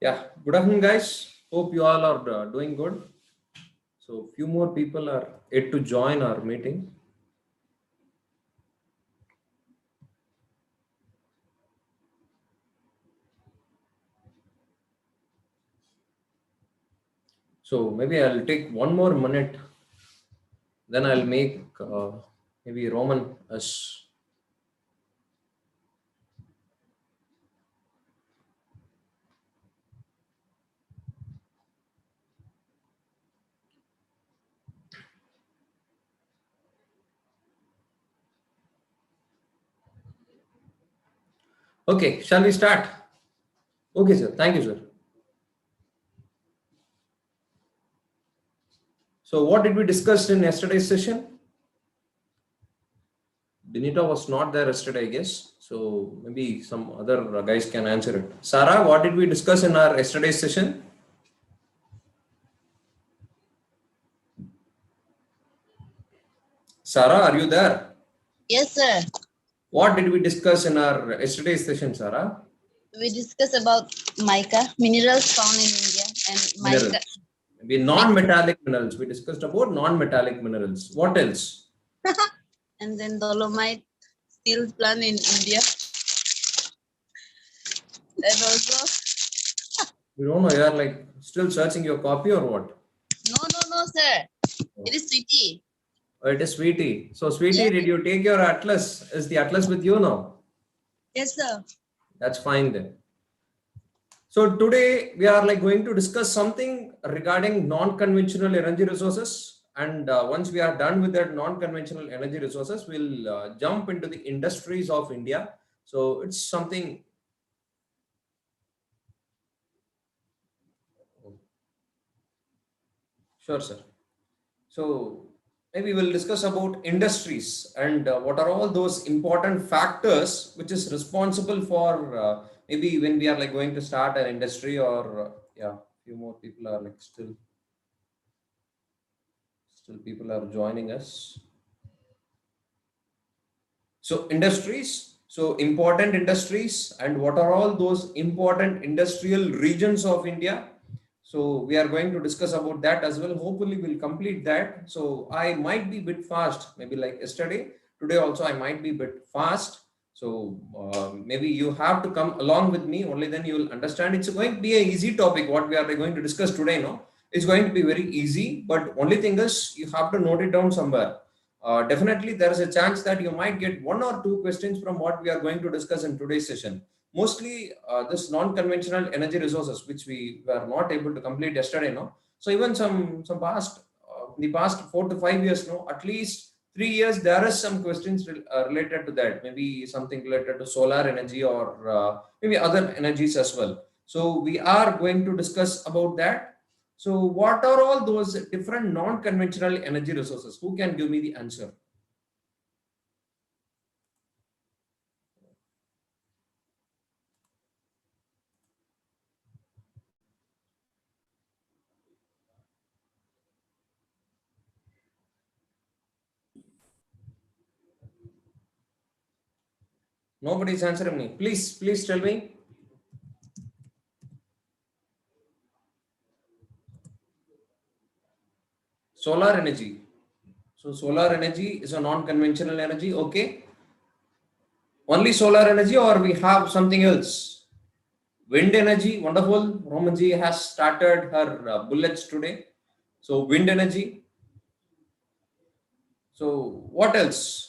Yeah, good afternoon, guys. Hope you all are doing good. So, few more people are yet to join our meeting. So, maybe I'll take one more minute, then I'll make maybe Roman as. Okay, shall we start? Okay, sir. Thank you, sir. So, what did we discuss in yesterday's session? Benita was not there yesterday, I guess. So, maybe some other guys can answer it. Sarah, what did we discuss in our yesterday's session? Sarah, are you there? Yes, sir. What did we discuss in our yesterday's session, Sarah? We discussed about mica, minerals found in India, and mica. Minerals. Maybe non-metallic minerals. We discussed about non-metallic minerals. What else? And then dolomite, steel plant in India. And also, You don't know, you're like still searching your copy or what? no, sir. It is sweetie. Oh, it is Sweetie. So, Sweetie, Yes, did you take your atlas? Is the atlas with you now? yes, sir. That's fine then. So, today we are like going to discuss something regarding non-conventional energy resources. And once we are done with that non-conventional energy resources, we'll jump into the industries of India. So, it's something. Sure, sir. So maybe we'll discuss about industries and what are all those important factors which is responsible for maybe when we are like going to start an industry or yeah, few more people are like still people are joining us. So industries, so important industries and what are all those important industrial regions of India. So we are going to discuss about that as well. Hopefully we'll complete that. So I might be a bit fast, maybe like yesterday. Today also I might be a bit fast. So maybe you have to come along with me. Only then you will understand. It's going to be an easy topic. What we are going to discuss today, no, it's going to be very easy. But only thing is you have to note it down somewhere. Definitely, there is a chance that you might get one or two questions from what we are going to discuss in today's session. Mostly, this non-conventional energy resources, which we were not able to complete yesterday, no. So even some past, the past 4 to 5 years, no, at least 3 years, there is some questions related to that. Maybe something related to solar energy or maybe other energies as well. So we are going to discuss about that. So, what are all those different non-conventional energy resources? Who can give me the answer? Nobody's answering me. Please tell me. Solar energy. So, solar energy is a non-conventional energy. Okay. Only solar energy, or we have something else? Wind energy. Wonderful. Romanji has started her bullets today. So, wind energy. So, what else?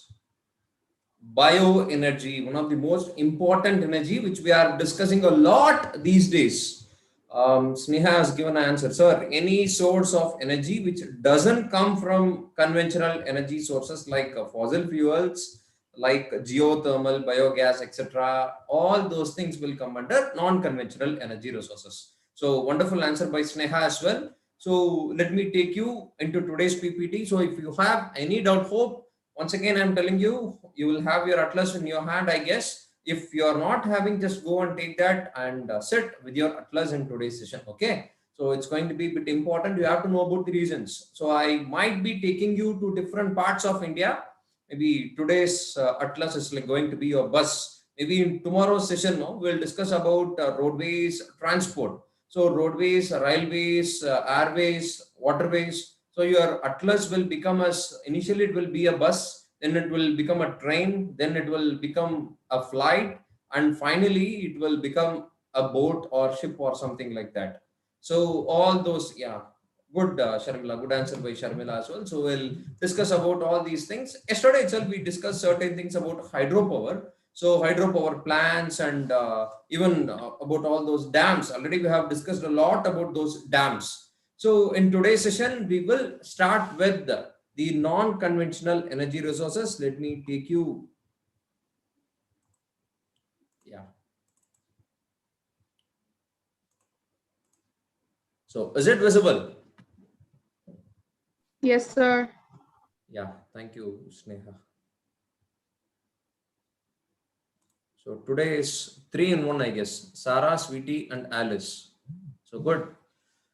Bioenergy, one of the most important energy which we are discussing a lot these days. Sneha has given an answer. Sir, any source of energy which doesn't come from conventional energy sources like fossil fuels, like geothermal, biogas, etc. All those things will come under non-conventional energy resources. So wonderful answer by Sneha as well. So let me take you into today's PPT. So if you have any doubt, hope once again I'm telling you, you will have your atlas in your hand, I guess. If you are not having, just go and take that and sit with your atlas in today's session. Okay, so it's going to be a bit important. You have to know about the reasons. So I might be taking you to different parts of India. Maybe today's atlas is like going to be your bus. Maybe in tomorrow's session, no, we'll discuss about roadways, transport. So roadways, railways, airways, waterways. So your atlas will become as initially it will be a bus, then it will become a train, then it will become a flight, and finally it will become a boat or ship or something like that. So all those, yeah, good, Sharmila, good answer by Sharmila as well. So we'll discuss about all these things. Yesterday itself we discussed certain things about hydropower. So hydropower plants and even about all those dams. Already we have discussed a lot about those dams. So in today's session, we will start with the non-conventional energy resources. Let me take you, yeah. So is it visible? Yes, sir. Yeah, thank you, Sneha. So today is 3 in 1, I guess. Sarah, Sweetie, and Alice. So good.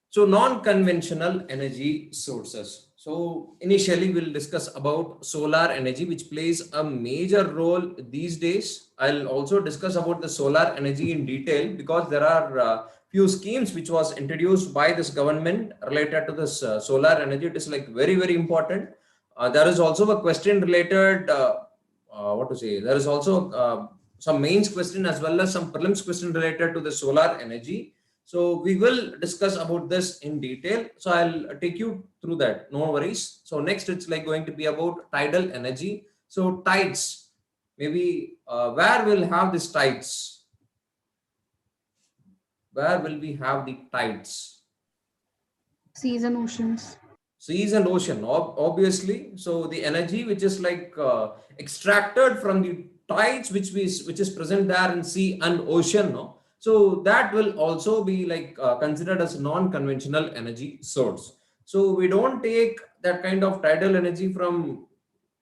So non-conventional energy sources. So initially we'll discuss about solar energy, which plays a major role these days. I'll also discuss about the solar energy in detail because there are few schemes which was introduced by this government related to this solar energy. It is like very, very important. There is also a question related, what to say, there is also some mains question as well as some prelims question related to the solar energy. So we will discuss about this in detail. So I'll take you through that. No worries. So next it's like going to be about tidal energy. So tides, maybe where we'll have these tides? Where will we have the tides? Seas and oceans. Seas and ocean, obviously. So the energy which is like extracted from the tides which is present there in sea and ocean, no? So that will also be like considered as non-conventional energy source. So we don't take that kind of tidal energy from,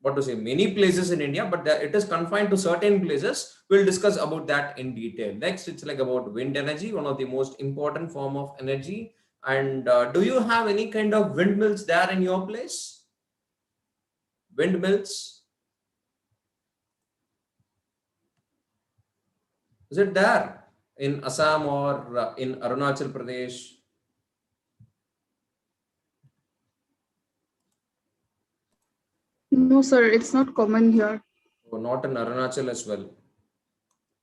what to say, many places in India, but it is confined to certain places. We'll discuss about that in detail. Next, it's like about wind energy, one of the most important form of energy. And do you have any kind of windmills there in your place? Windmills? Is it there in Assam or in Arunachal Pradesh? No, sir, it's not common here. Or not in Arunachal as well?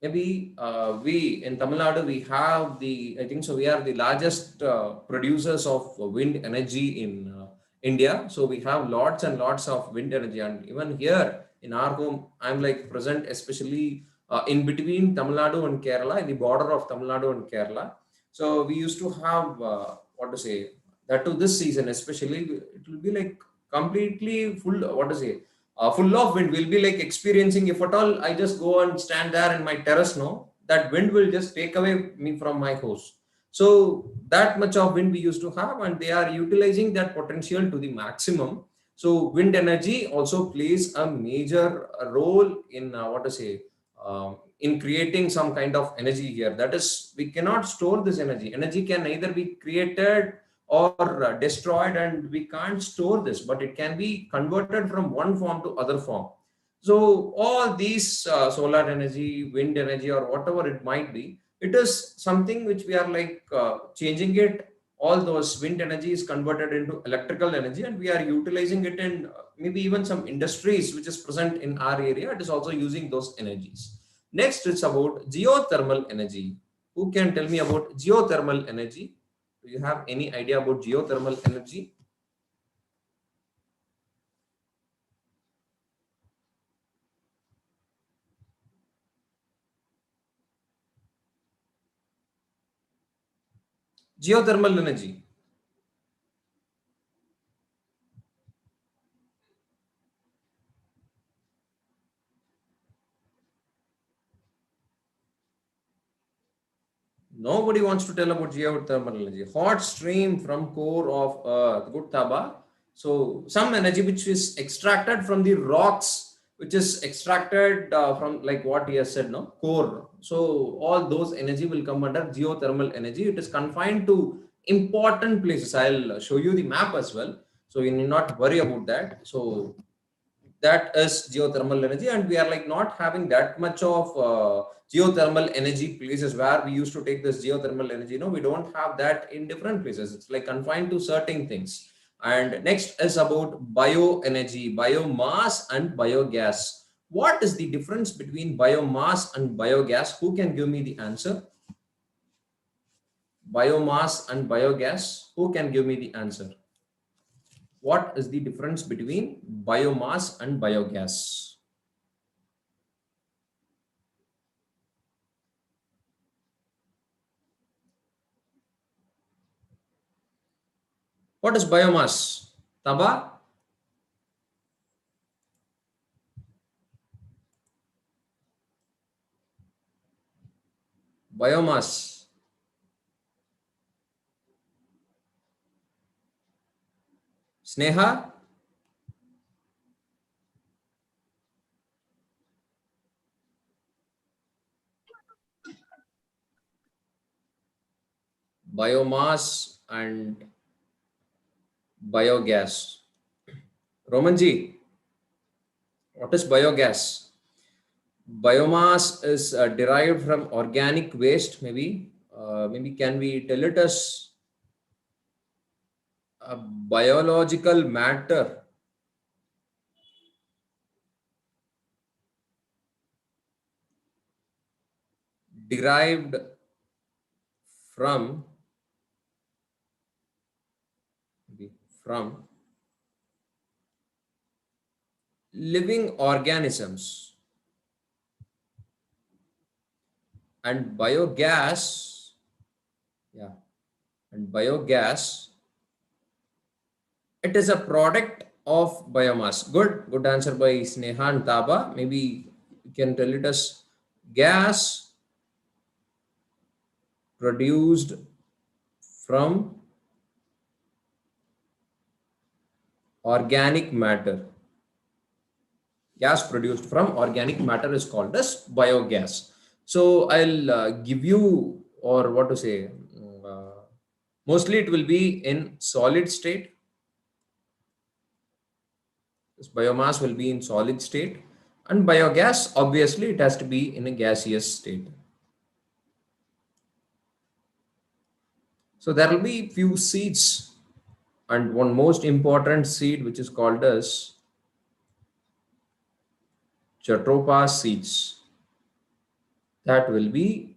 Maybe we in Tamil Nadu, we have the, I think so, we are the largest producers of wind energy in India. So we have lots and lots of wind energy. And even here in our home, I'm like present, especially in between Tamil Nadu and Kerala, in the border of Tamil Nadu and Kerala. So we used to have, what to say, that to this season, especially, it will be like completely full, what to say, full of wind. Will be like experiencing, if at all I just go and stand there in my terrace, no, that wind will just take away me from my house. So that much of wind we used to have, and they are utilizing that potential to the maximum. So wind energy also plays a major role in what to say, in creating some kind of energy here. That is, we cannot store this energy. Energy can either be created or destroyed, and we can't store this, but it can be converted from one form to other form. So all these solar energy, wind energy, or whatever it might be, it is something which we are like changing it. All those wind energy is converted into electrical energy, and we are utilizing it in maybe even some industries which is present in our area. It is also using those energies. Next, it's about geothermal energy. Who can tell me about geothermal energy? Do you have any idea about geothermal energy? Geothermal energy. Nobody wants to tell about geothermal energy. Hot stream from core of Earth. Good taba. So some energy which is extracted from the rocks, which is extracted from, like what he has said, no, core. So all those energy will come under geothermal energy. It is confined to important places. I'll show you the map as well. So you need not worry about that. So that is geothermal energy, and we are like not having that much of geothermal energy places where we used to take this geothermal energy. No, we don't have that in different places. It's like confined to certain things. And next is about bioenergy, biomass and biogas. What is the difference between biomass and biogas? Who can give me the answer? Biomass and biogas. Who can give me the answer? What is the difference between biomass and biogas? What is biomass? Taba? Biomass. Sneha? Biomass and biogas. Romanji, what is biogas? Biomass is derived from organic waste, maybe. Maybe can we tell it as a biological matter derived from from living organisms, and biogas, yeah, and biogas, it is a product of biomass. Good answer by Sneha and Taba. Maybe you can tell it as gas produced from organic matter. Gas produced from organic matter is called as biogas. So I'll give you, or what to say, mostly it will be in solid state. This biomass will be in solid state, and biogas, obviously it has to be in a gaseous state. So there will be few seeds, and one most important seed which is called as Jatropha seeds, that will be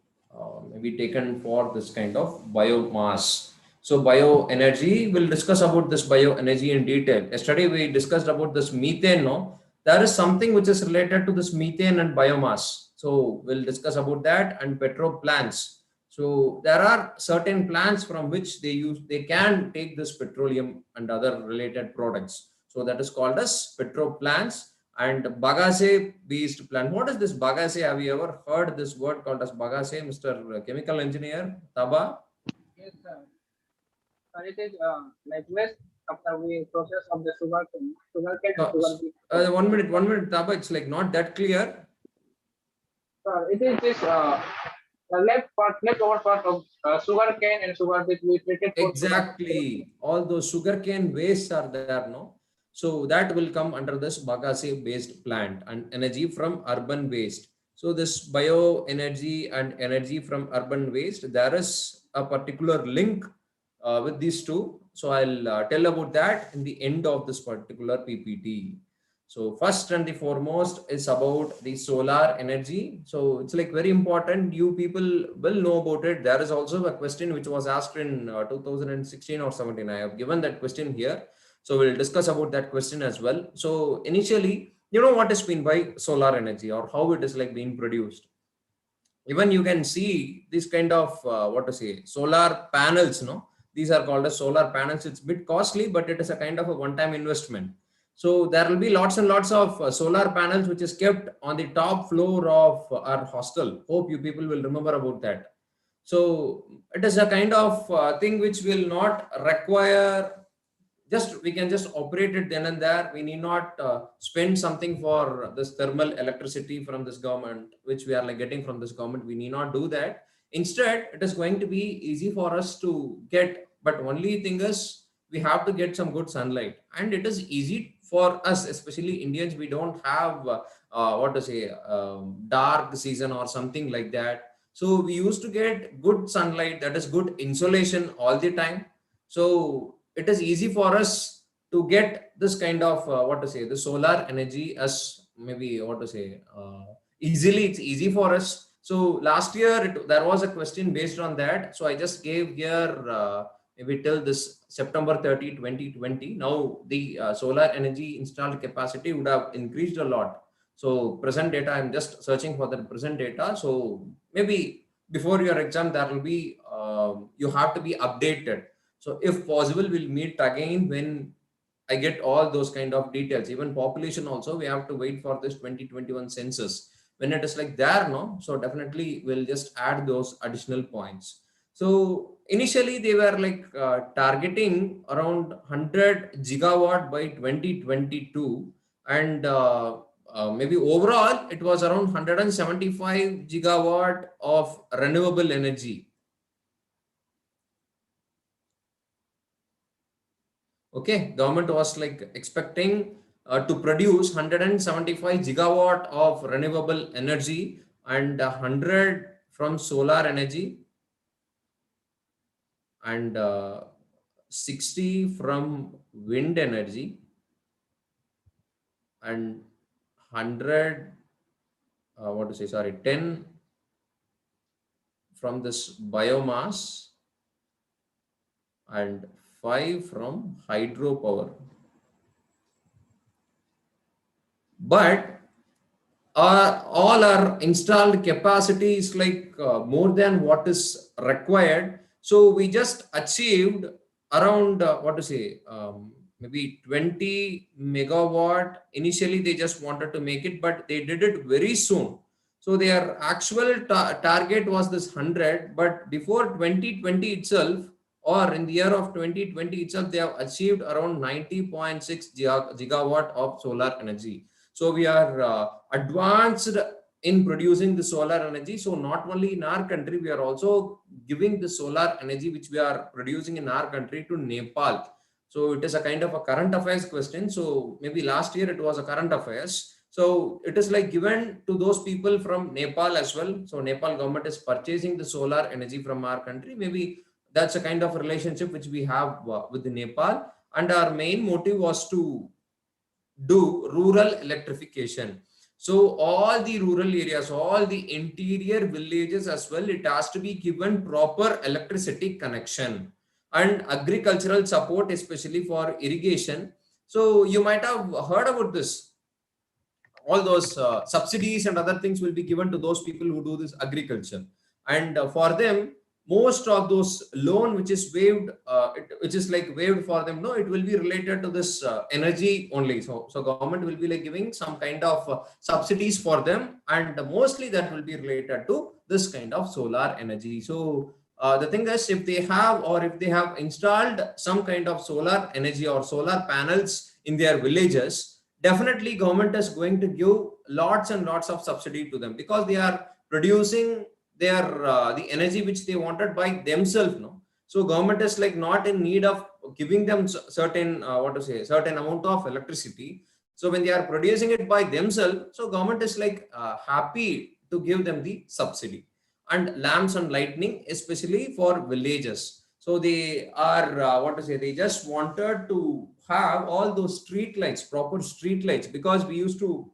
maybe taken for this kind of biomass. So bioenergy, we'll discuss about this bioenergy in detail. Yesterday we discussed about this methane. No, there is something which is related to this methane and biomass. So we'll discuss about that, and petro plants. So there are certain plants from which they can take this petroleum and other related products. So that is called as petro plants. And bagasse based plant. What is this bagasse? Have you ever heard this word called as bagasse, Mr. Chemical Engineer Taba? Yes, sir. It is like waste after we process of the sugar cane and Uh, sugar beet. 1 minute, Taba. It's like not that clear. It is this the leftover part of sugar cane and sugar beet we treated for Exactly. All those sugarcane wastes are there, no? So that will come under this bagasse based plant, and energy from urban waste. So this bioenergy and energy from urban waste, there is a particular link with these two. So I'll tell about that in the end of this particular PPT. So first and the foremost is about the solar energy. So it's like very important. You people will know about it. There is also a question which was asked in 2016 or 17. I have given that question here. So we'll discuss about that question as well. So initially, you know what is meant by solar energy or how it is like being produced. Even you can see this kind of what to say, solar panels. No, these are called as solar panels. It's a bit costly, but it is a kind of a one-time investment. So there will be lots and lots of solar panels which is kept on the top floor of our hostel. Hope you people will remember about that. So it is a kind of thing which will not require, just we can just operate it then and there. We need not spend something for this thermal electricity from this government, which we are like getting from this government. We need not do that. Instead, it is going to be easy for us to get, but only thing is we have to get some good sunlight, and it is easy for us, especially Indians, we don't have what to say, dark season or something like that. So we used to get good sunlight, that is good insolation all the time. So it is easy for us to get this kind of what to say, the solar energy as maybe what to say, easily. It's easy for us. So last year there was a question based on that. So I just gave here maybe till this September 30, 2020. Now the solar energy installed capacity would have increased a lot. So present data, I'm just searching for the present data. So maybe before your exam, there will be, you have to be updated. So if possible, we'll meet again when I get all those kind of details. Even population also, we have to wait for this 2021 census. When it is like there, no, so definitely we'll just add those additional points. So initially they were like targeting around 100 gigawatt by 2022, and maybe overall it was around 175 gigawatt of renewable energy. Okay, government was like expecting to produce 175 gigawatt of renewable energy and 100 from solar energy and 60 from wind energy and 100 what to say, sorry, 10 from this biomass and 5 from hydropower. But all our installed capacity is like more than what is required. So we just achieved around what to say, maybe 20 megawatt. Initially they just wanted to make it, but they did it very soon. So their actual target was this 100, but before 2020 itself, or in the year of 2020 itself, they have achieved around 90.6 gigawatt of solar energy. So we are advanced in producing the solar energy. So not only in our country, we are also giving the solar energy which we are producing in our country to Nepal. So it is a kind of a current affairs question. So maybe last year it was a current affairs. So it is like given to those people from Nepal as well. So Nepal government is purchasing the solar energy from our country. Maybe that's a kind of relationship which we have with the Nepal. And our main motive was to do rural electrification. So all the rural areas, all the interior villages as well, it has to be given proper electricity connection and agricultural support, especially for irrigation. So you might have heard about this. All those subsidies and other things will be given to those people who do this agriculture, and for them most of those loan which is waived, which is like waived for them, no, it will be related to this energy only. So government will be like giving some kind of subsidies for them, and mostly that will be related to this kind of solar energy. So the thing is, if they have, or if they have installed some kind of solar energy or solar panels in their villages, definitely government is going to give lots and lots of subsidy to them, because they are producing their the energy which they wanted by themselves, no. So government is like not in need of giving them certain what to say, certain amount of electricity. So when they are producing it by themselves, so government is like happy to give them the subsidy. And lamps and lightning, especially for villages, so they are what to say, they just wanted to have all those street lights, proper street lights, because we used to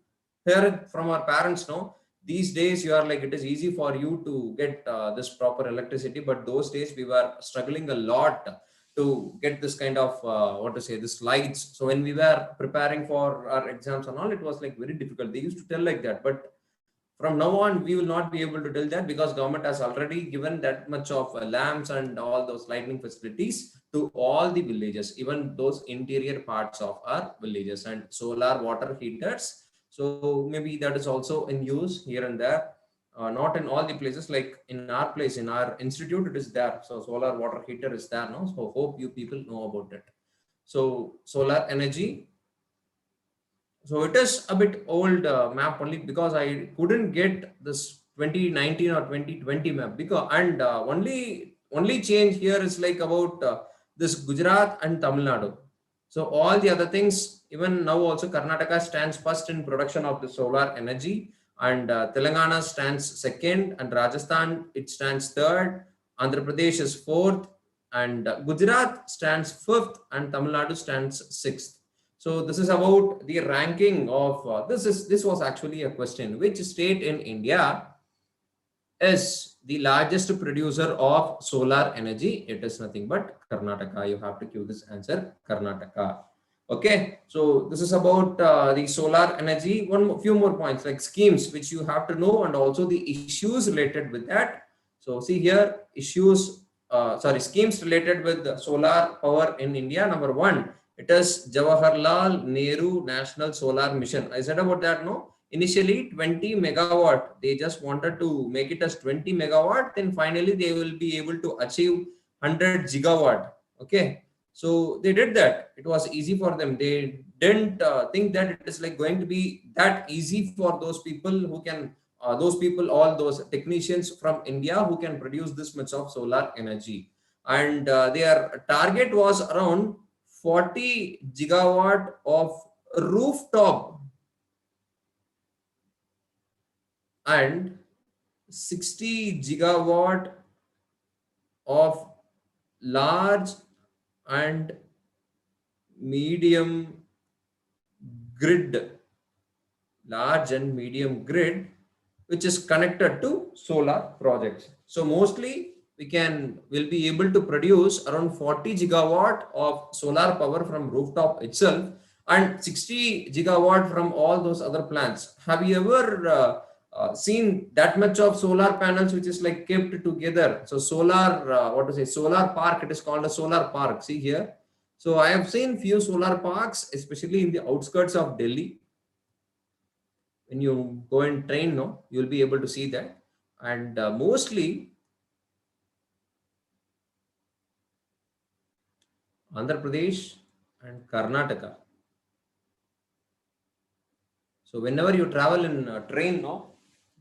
hear it from our parents, no. These days you are like, it is easy for you to get this proper electricity, but those days we were struggling a lot to get this kind of what to say, this lights. So when we were preparing for our exams and all, it was like very difficult. They used to tell like that, but from now on we will not be able to tell that, because government has already given that much of lamps and all those lighting facilities to all the villages, even those interior parts of our villages, and solar water heaters. So maybe that is also in use here and there, not in all the places. Like in our place, in our institute, it is there. So solar water heater is there, no. So hope you people know about it. So solar energy. So it is a bit old map only, because I couldn't get this 2019 or 2020 map, because and only change here is like about this Gujarat and Tamil Nadu. So all the other things, even now also Karnataka stands first in production of the solar energy, and Telangana stands second, and Rajasthan it stands third, Andhra Pradesh is fourth, and Gujarat stands fifth, and Tamil Nadu stands sixth. So this is about the ranking of this was actually a question: which state in India is the largest producer of solar energy? It is nothing but Karnataka. You have to give this answer, Karnataka. Okay, so this is about the solar energy. Few more points like schemes which you have to know, and also the issues related with that. So see here, schemes related with the solar power in India. Number one, it is Jawaharlal Nehru National Solar Mission. I said about that, no? Initially 20 megawatt, they just wanted to make it as 20 megawatt, then finally they will be able to achieve 100 gigawatt. Okay, so they did that. It was easy for them. They didn't think that it is like going to be that easy for those people who can all those technicians from India who can produce this much of solar energy. And their target was around 40 gigawatt of rooftop and 60 gigawatt of large and medium grid, which is connected to solar projects. So mostly will be able to produce around 40 gigawatt of solar power from rooftop itself, and 60 gigawatt from all those other plants. Have you ever seen that much of solar panels which is like kept together? So solar park, it is called a solar park. See here. So I have seen few solar parks, especially in the outskirts of Delhi. When you go and train, no, you'll be able to see that. And mostly Andhra Pradesh and Karnataka. So whenever you travel in a train, no,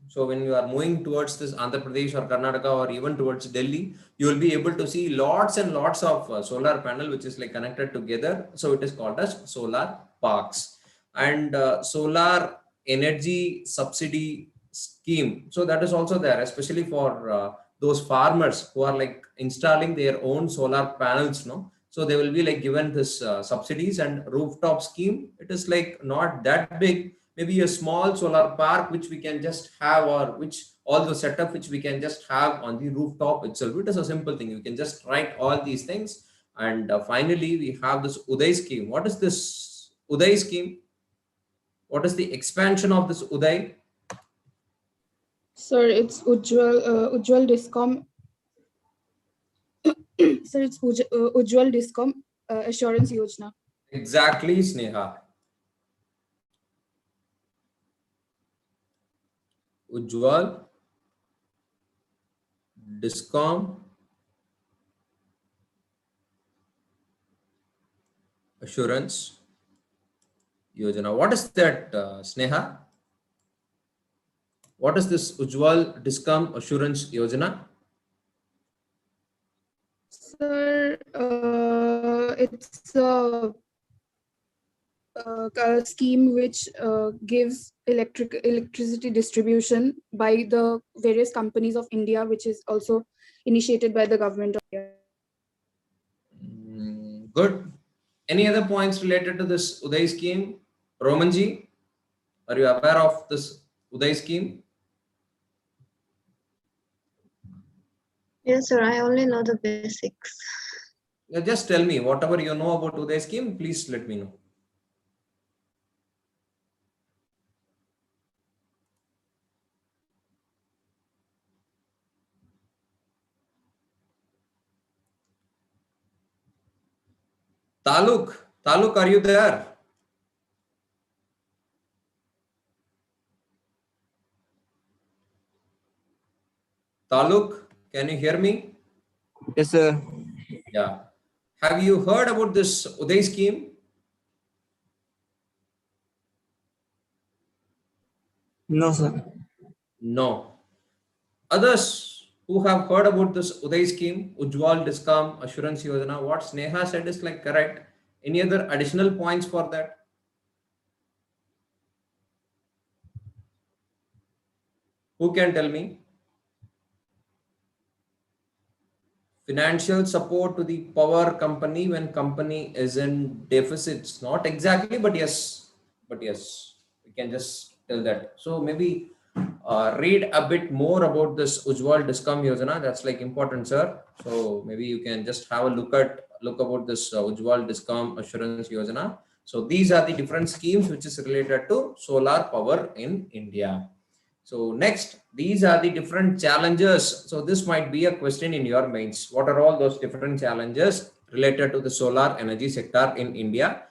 so when you are moving towards this Andhra Pradesh or Karnataka or even towards Delhi, you will be able to see lots and lots of solar panel which is like connected together. So it is called as solar parks. And solar energy subsidy scheme. So that is also there, especially for those farmers who are like installing their own solar panels, no. So they will be like given this subsidies and rooftop scheme. It is like not that big, maybe a small solar park which we can just have, or which all the setup which we can just have on the rooftop itself. It is a simple thing. You can just write all these things. And finally, we have this Uday scheme. What is this Uday scheme? What is the expansion of this Uday? Sir, it's Ujjwal Discom. Sir, it's Ujjwal Discom Assurance Yojana. Exactly, Sneha. Ujjwal Discom Assurance Yojana. What is that, Sneha? What is this Ujjwal Discom Assurance Yojana? Sir, it's a scheme which gives electricity distribution by the various companies of India, which is also initiated by the government of India. Good. Any other points related to this Uday scheme? Romanji, are you aware of this Uday scheme? Yes, sir. I only know the basics. Yeah, just tell me whatever you know about Uday scheme. Please let me know. Taluk, are you there? Taluk, can you hear me? Yes, sir. Yeah. Have you heard about this Uday scheme? No, sir. No. Others who have heard about this Uday scheme, Ujjwal Discom Assurance Yojana, what Sneha said is like correct. Any other additional points for that? Who can tell me? Financial support to the power company when company is in deficits. Not exactly, but yes, we can just tell that. So maybe read a bit more about this Ujjwal Discom Yojana. That's like important, sir. So maybe you can just have a look about this Ujjwal Discom Assurance Yojana. So these are the different schemes which is related to solar power in India. So next, these are the different challenges. So this might be a question in your minds. What are all those different challenges related to the solar energy sector in India?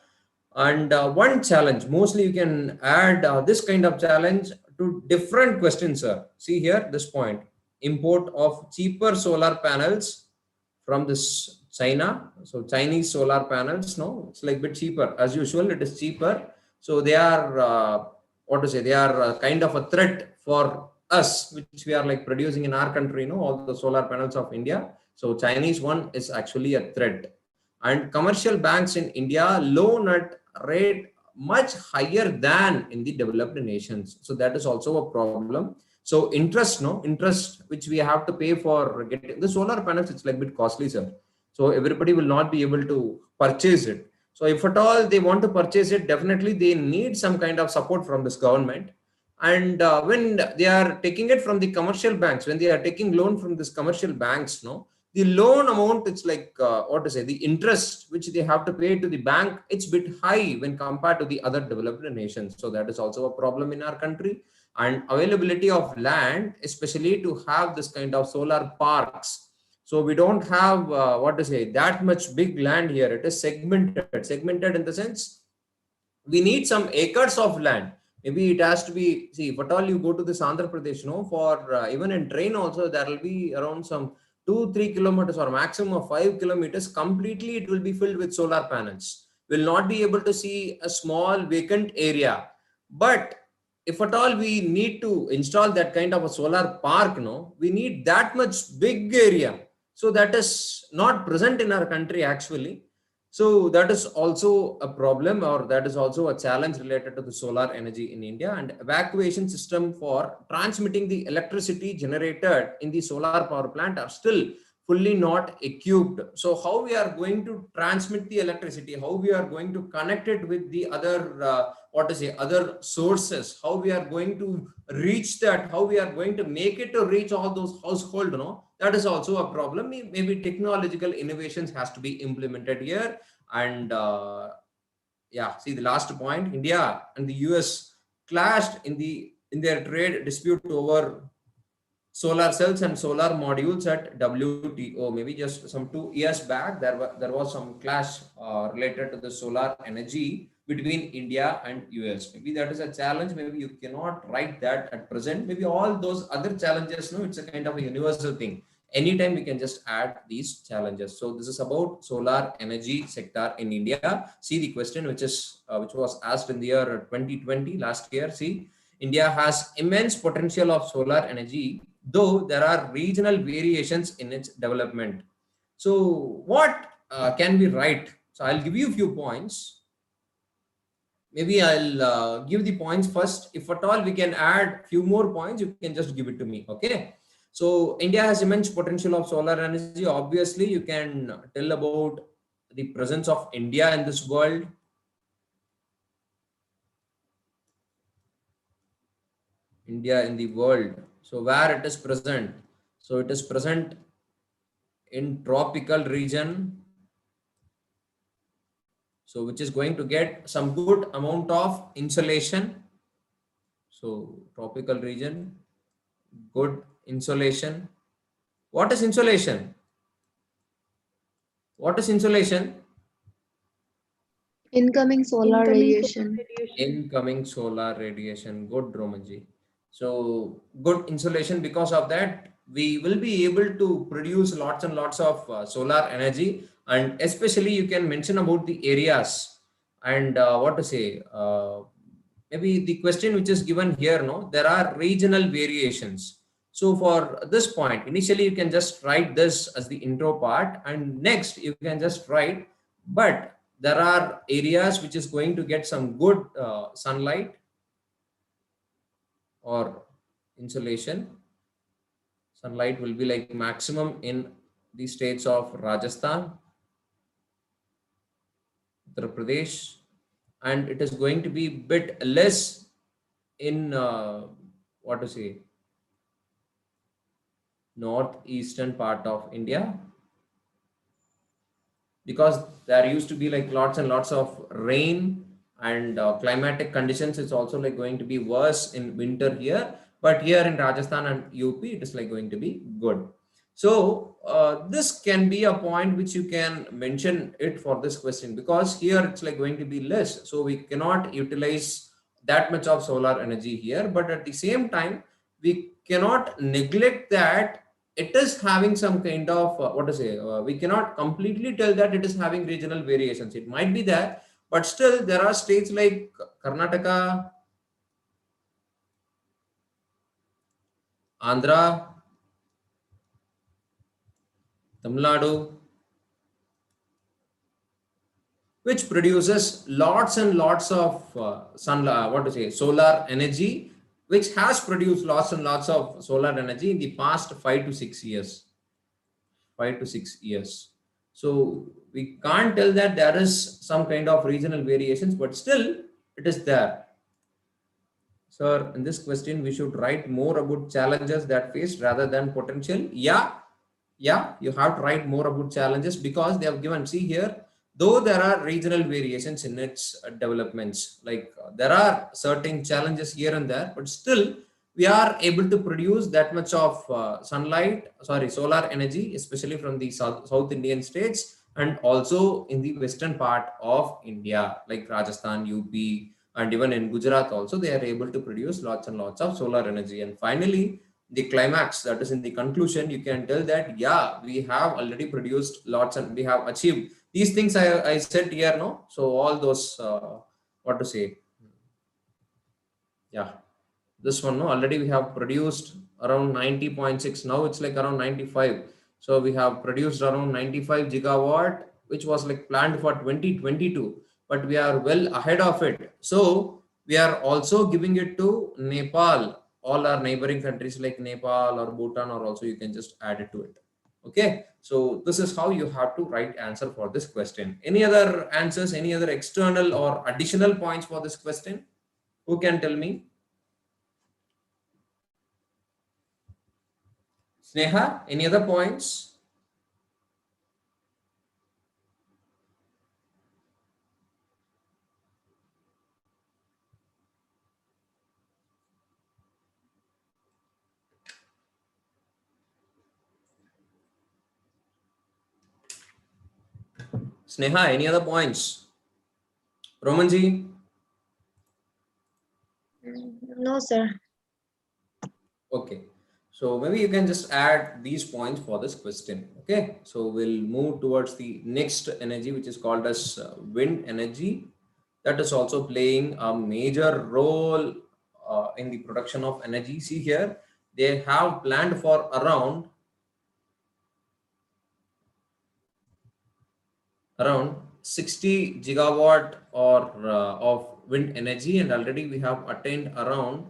And one challenge, mostly you can add this kind of challenge to different questions, sir. See here, this point, import of cheaper solar panels from this China. So Chinese solar panels, no, it's like a bit cheaper. As usual, it is cheaper. So they are, what to say, they are kind of a threat for us, which we are like producing in our country, all the solar panels of India. So Chinese one is actually a threat. And commercial banks in India loan at rate much higher than in the developed nations. So that is also a problem. So interest which we have to pay for getting the solar panels, it's like a bit costly, sir. So everybody will not be able to purchase it. So if at all they want to purchase it, definitely they need some kind of support from this government. And when they are taking it from the commercial banks, when they are taking loan from this commercial banks, the loan amount, it's like what to say, the interest which they have to pay to the bank, it's a bit high when compared to the other developed nations. So that is also a problem in our country. And availability of land, especially to have this kind of solar parks. So we don't have what to say, that much big land here. It is segmented in the sense we need some acres of land. Maybe it has to be, see, if at all you go to this Andhra Pradesh, for even in train also, there will be around some 2-3 kilometers or maximum of 5 kilometers. Completely, it will be filled with solar panels. Will not be able to see a small vacant area. But if at all we need to install that kind of a solar park, we need that much big area. So that is not present in our country actually. So that is also a problem, or that is also a challenge related to the solar energy in India. And evacuation system for transmitting the electricity generated in the solar power plant are still fully not equipped. So how we are going to transmit the electricity, how we are going to connect it with the other other sources, how we are going to reach that, how we are going to make it to reach all those household, that is also a problem. Maybe technological innovations has to be implemented here. And yeah, see the last point, India and the US clashed in their trade dispute over solar cells and solar modules at WTO. Maybe just some 2 years back, there was some clash related to the solar energy between India and US. Maybe that is a challenge. Maybe you cannot write that at present. Maybe all those other challenges, it's a kind of a universal thing. Anytime we can just add these challenges. So this is about solar energy sector in India. See the question which was asked in the year 2020, last year. See, India has immense potential of solar energy, though there are regional variations in its development. So what can we write? So I'll give you a few points. Maybe I'll give the points first. If at all we can add few more points, you can just give it to me. Okay. So India has immense potential of solar energy. Obviously, you can tell about the presence of India in this world. India in the world. So where it is present? So it is present in tropical region. So which is going to get some good amount of insolation. So tropical region, good insolation. What is insolation? What is insolation? Incoming solar radiation. Incoming solar radiation. Good, Romanji. So good insolation. Because of that, we will be able to produce lots and lots of solar energy. And especially you can mention about the areas and what to say. Maybe the question which is given here, there are regional variations. So for this point, initially you can just write this as the intro part, and next you can just write, but there are areas which is going to get some good sunlight or insolation. Sunlight will be like maximum in the states of Rajasthan, Uttar Pradesh, and it is going to be bit less in what to say, northeastern part of India, because there used to be like lots and lots of rain, and climatic conditions is also like going to be worse in winter here, but here in Rajasthan and UP it is like going to be good. So this can be a point which you can mention it for this question, because here it's like going to be less, so we cannot utilize that much of solar energy here, but at the same time we cannot neglect that it is having some kind of what to say, we cannot completely tell that it is having regional variations. It might be there, but still there are states like Karnataka, Andhra, Tamil Nadu, which produces lots and lots of what to say, solar energy, which has produced lots and lots of solar energy in the past 5 to 6 years. 5 to 6 years. So we can't tell that there is some kind of regional variations, but still it is there. Sir, in this question, we should write more about challenges that face rather than potential. Yeah, you have to write more about challenges, because they have given, see here, though there are regional variations in its developments, like there are certain challenges here and there, but still we are able to produce that much of solar energy, especially from the South Indian states, and also in the western part of India, like Rajasthan, UP, and even in Gujarat also, they are able to produce lots and lots of solar energy. And finally, the climax, that is in the conclusion, you can tell that, yeah, we have already produced lots and we have achieved these things I said here, no? So all those, what to say, yeah, this one, no, already we have produced around 90.6, now it's like around 95. So we have produced around 95 gigawatt, which was like planned for 2022, but we are well ahead of it. So we are also giving it to Nepal. All our neighboring countries like Nepal or Bhutan, or also you can just add it to it. Okay, so this is how you have to write answer for this question. Any other answers, any other external or additional points for this question? Who can tell me? Sneha, any other points? Sneha, any other points? Romanji? No, sir. Okay. So maybe you can just add these points for this question. Okay. So we'll move towards the next energy, which is called as wind energy. That is also playing a major role in the production of energy. See here, they have planned for around 60 gigawatt or of wind energy, and already we have attained around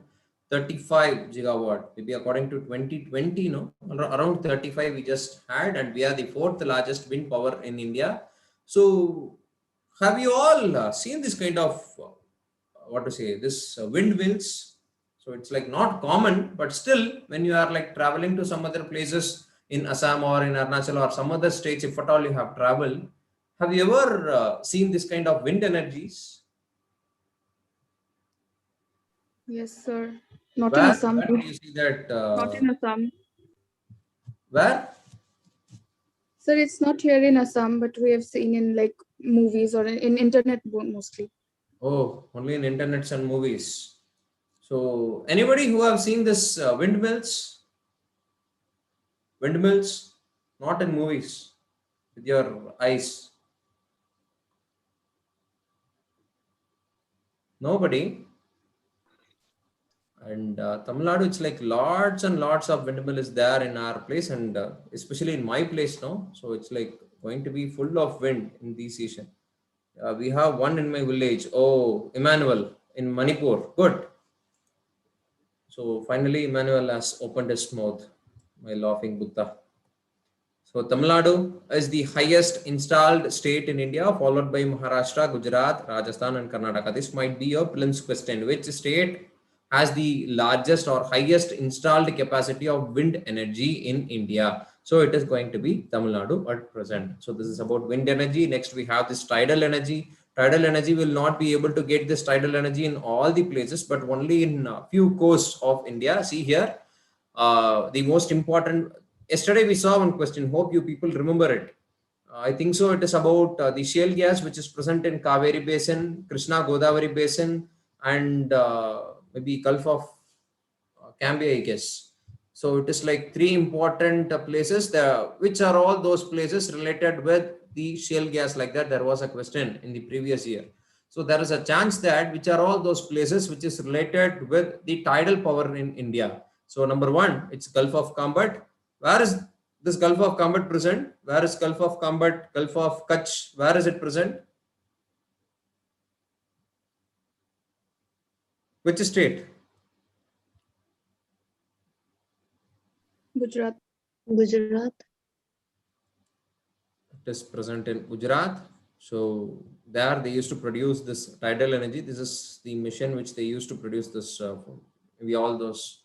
35 gigawatt, maybe according to 2020, no, around 35 we just had, and we are the fourth largest wind power in India. So have you all seen this kind of what to say, this windmills? So it's like not common, but still when you are like traveling to some other places in Assam or in Arunachal or some other states, if at all you have traveled, have you ever seen this kind of wind energies? Yes, sir. Not in Where, Assam. where do you see that? Not in Assam. Where? Sir, it's not here in Assam, but we have seen in like movies or in internet mostly. Oh, only in internets and movies. So anybody who have seen this windmills? Windmills, not in movies, with your eyes. Nobody. And Tamil Nadu, it's like lots and lots of windmill is there in our place, and especially in my place now. So it's like going to be full of wind in this season. We have one in my village. Oh, Emmanuel in Manipur. Good. So finally, Emmanuel has opened his mouth. My laughing Buddha. So Tamil Nadu is the highest installed state in India, followed by Maharashtra, Gujarat, Rajasthan, and Karnataka. This might be a prelims question. Which state has the largest or highest installed capacity of wind energy in India? So it is going to be Tamil Nadu at present. So this is about wind energy. Next, we have this tidal energy. Tidal energy will not be able to get this tidal energy in all the places, but only in a few coasts of India. See here, the most important. Yesterday we saw one question. Hope you people remember it. I think so. It is about the shale gas which is present in Kaveri Basin, Krishna Godavari Basin, and maybe Gulf of Cambia, I guess. So it is like three important places. Which are all those places related with the shale gas? Like that, there was a question in the previous year. So there is a chance that which are all those places which is related with the tidal power in India. So number one, it's Gulf of Combat. Where is this Gulf of Combat present? Where is Gulf of Combat? Gulf of Kutch? Where is it present? Which state? Gujarat. Gujarat. It is present in Gujarat. So there they used to produce this tidal energy. This is the machine which they used to produce this maybe all those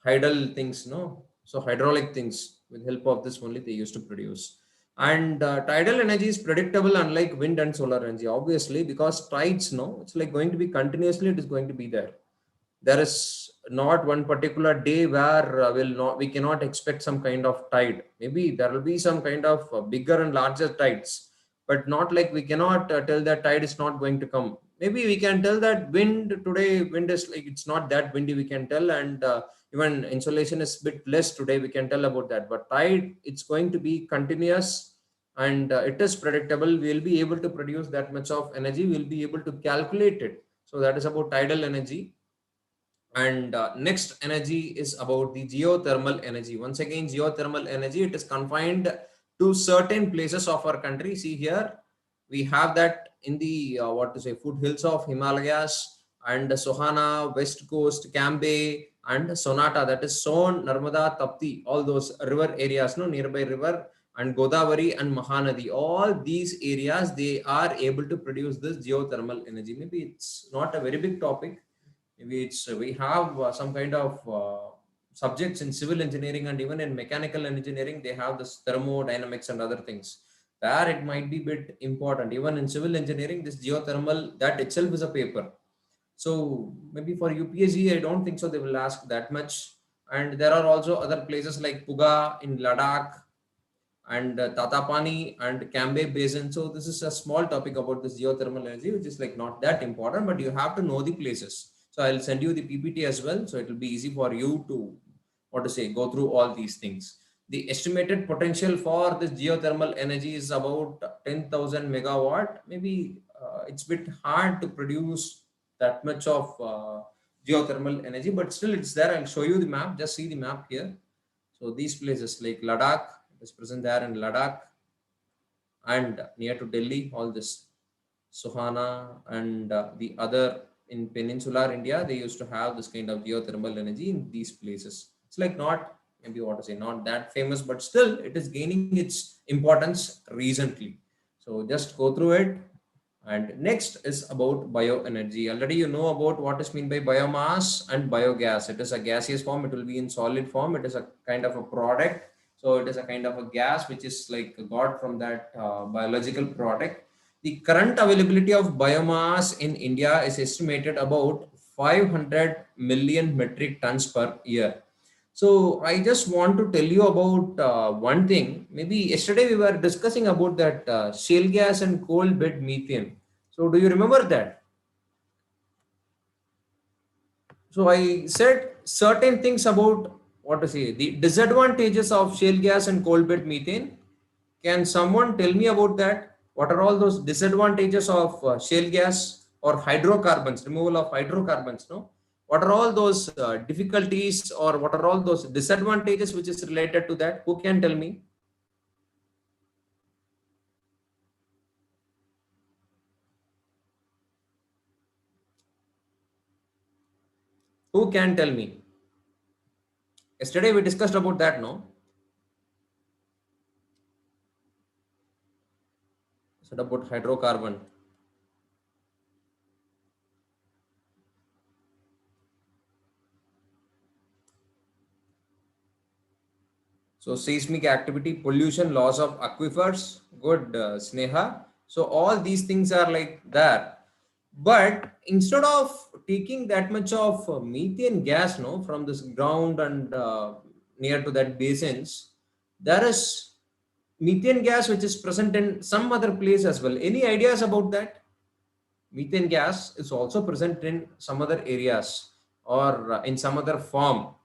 hydel things, no? So hydraulic things with help of this only they used to produce. And tidal energy is predictable unlike wind and solar energy, obviously, because tides, no, it's like going to be continuously, it is going to be there. There is not one particular day where we cannot expect some kind of tide. Maybe there will be some kind of bigger and larger tides, but not like we cannot tell that tide is not going to come. Maybe we can tell that wind is like it's not that windy, we can tell, and even insolation is a bit less today, we can tell about that. But tide, it's going to be continuous, and it is predictable. We'll be able to produce that much of energy, we'll be able to calculate it. So that is about tidal energy. And next energy is about the geothermal energy. Once again, geothermal energy, it is confined to certain places of our country. See here, we have that in the foothills of Himalayas, and Sohana, West Coast, Cambay, and Sonata, that is Son, Narmada, Tapti, all those river areas, no, nearby river, and Godavari and Mahanadi. All these areas, they are able to produce this geothermal energy. Maybe it's not a very big topic. Maybe it's we have some kind of subjects in civil engineering, and even in mechanical engineering they have this thermodynamics and other things. There it might be bit important. Even in civil engineering, this geothermal, that itself is a paper. So maybe for UPSC, I don't think so they will ask that much. And there are also other places like Puga in Ladakh, and Tatapani and Cambay Basin. So this is a small topic about this geothermal energy, which is like not that important, but you have to know the places. So I'll send you the PPT as well. So it will be easy for you to, go through all these things. The estimated potential for this geothermal energy is about 10,000 megawatt. Maybe it's a bit hard to produce that much of geothermal energy, but still it's there. I'll show you the map. Just see the map here. So these places like Ladakh, is present there in Ladakh, and near to Delhi, all this Sohana and the other in peninsular India, they used to have this kind of geothermal energy in these places. It's like not, maybe not that famous, but still it is gaining its importance recently. So just go through it. And next is about bioenergy. Already you know about what is meant by biomass and biogas. It is a gaseous form, it will be in solid form, it is a kind of a product. So it is a kind of a gas which is like got from that biological product. The current availability of biomass in India is estimated about 500 million metric tons per year. So I just want to tell you about one thing. Maybe yesterday we were discussing about that shale gas and coal bed methane. So do you remember that? So I said certain things about the disadvantages of shale gas and coal bed methane. Can someone tell me about that? What are all those disadvantages of shale gas or hydrocarbons, removal of hydrocarbons? No, what are all those difficulties, or what are all those disadvantages which is related to that? Who can tell me? Who can tell me? Yesterday we discussed about that, no? Said about hydrocarbon. So seismic activity, pollution, loss of aquifers. Good, Sneha. So all these things are like there. But instead of taking that much of methane gas, no, from this ground and near to that basins, there is methane gas which is present in some other place as well. Any ideas about that? Methane gas is also present in some other areas or in some other form.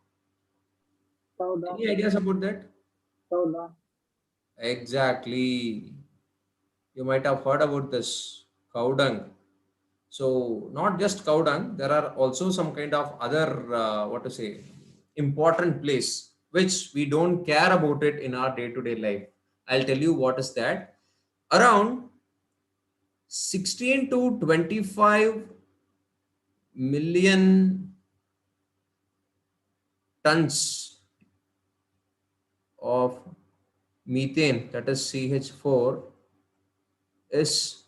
Cow dung. Any ideas about that? Cow dung. Exactly. You might have heard about this cow dung. So not just cow dung, there are also some kind of other what to say important place which we don't care about it in our day-to-day life. I'll tell you what is that. Around 16 to 25 million tons of methane, that is CH4, is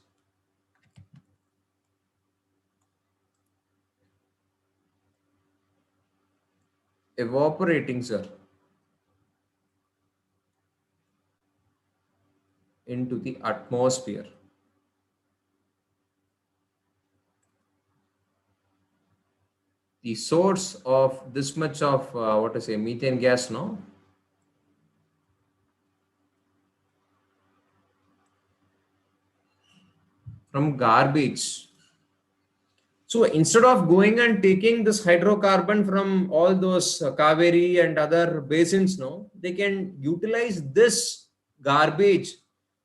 evaporating, sir, into the atmosphere. The source of this much of what to say methane gas, no, from garbage. So instead of going and taking this hydrocarbon from all those Kaveri and other basins, no, they can utilize this garbage.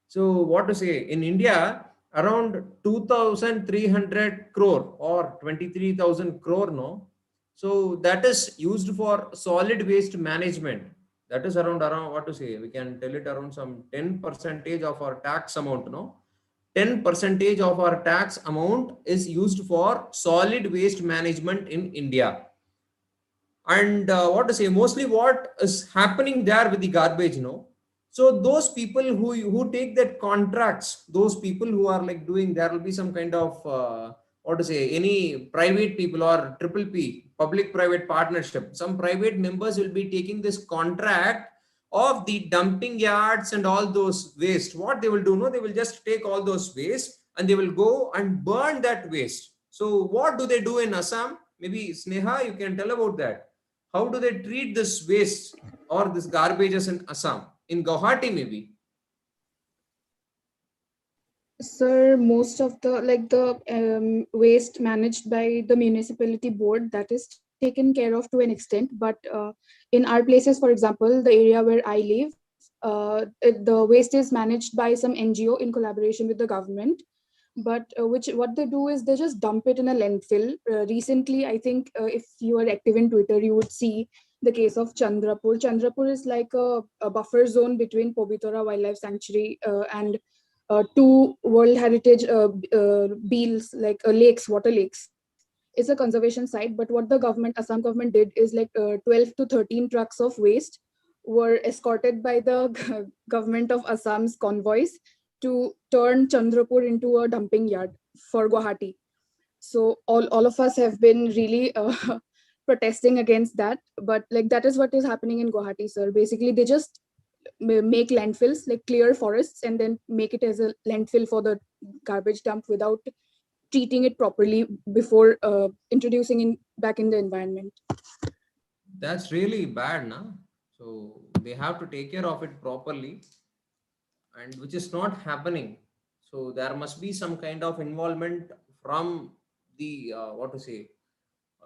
So what to say, in India, around 2,300 crore or 23,000 crore, no. So that is used for solid waste management. That is around what to say, we can tell it around some 10% of our tax amount, no. 10 percentage of our tax amount is used for solid waste management in India. And what to say, mostly what is happening there with the garbage, no? So those people who take that contracts, those people who are like doing, there will be some kind of what to say, any private people or triple P, public private partnership, some private members will be taking this contract of the dumping yards and all those waste. What they will do, no, they will just take all those waste and they will go and burn that waste. So what do they do in Assam? Maybe Sneha, you can tell about that. How do they treat this waste or this garbages in Assam? In Guwahati, maybe. Sir, most of the waste managed by the municipality board, that is taken care of to an extent. But in our places, for example, the area where I live, the waste is managed by some NGO in collaboration with the government. But what they do is they just dump it in a landfill. Recently, I think if you are active in Twitter, you would see the case of Chandrapur. Chandrapur is like a buffer zone between Pobitora Wildlife Sanctuary and two World Heritage beels, like lakes, water lakes. It's a conservation site, but what the government, Assam government, did is 12 to 13 trucks of waste were escorted by the government of Assam's convoys to turn Chandrapur into a dumping yard for Guwahati. So all of us have been really protesting against that. But that is what is happening in Guwahati, sir. Basically, they just make landfills, like clear forests, and then make it as a landfill for the garbage dump without treating it properly before introducing it back in the environment. That's really bad, na? So they have to take care of it properly, and which is not happening. So there must be some kind of involvement from the what to say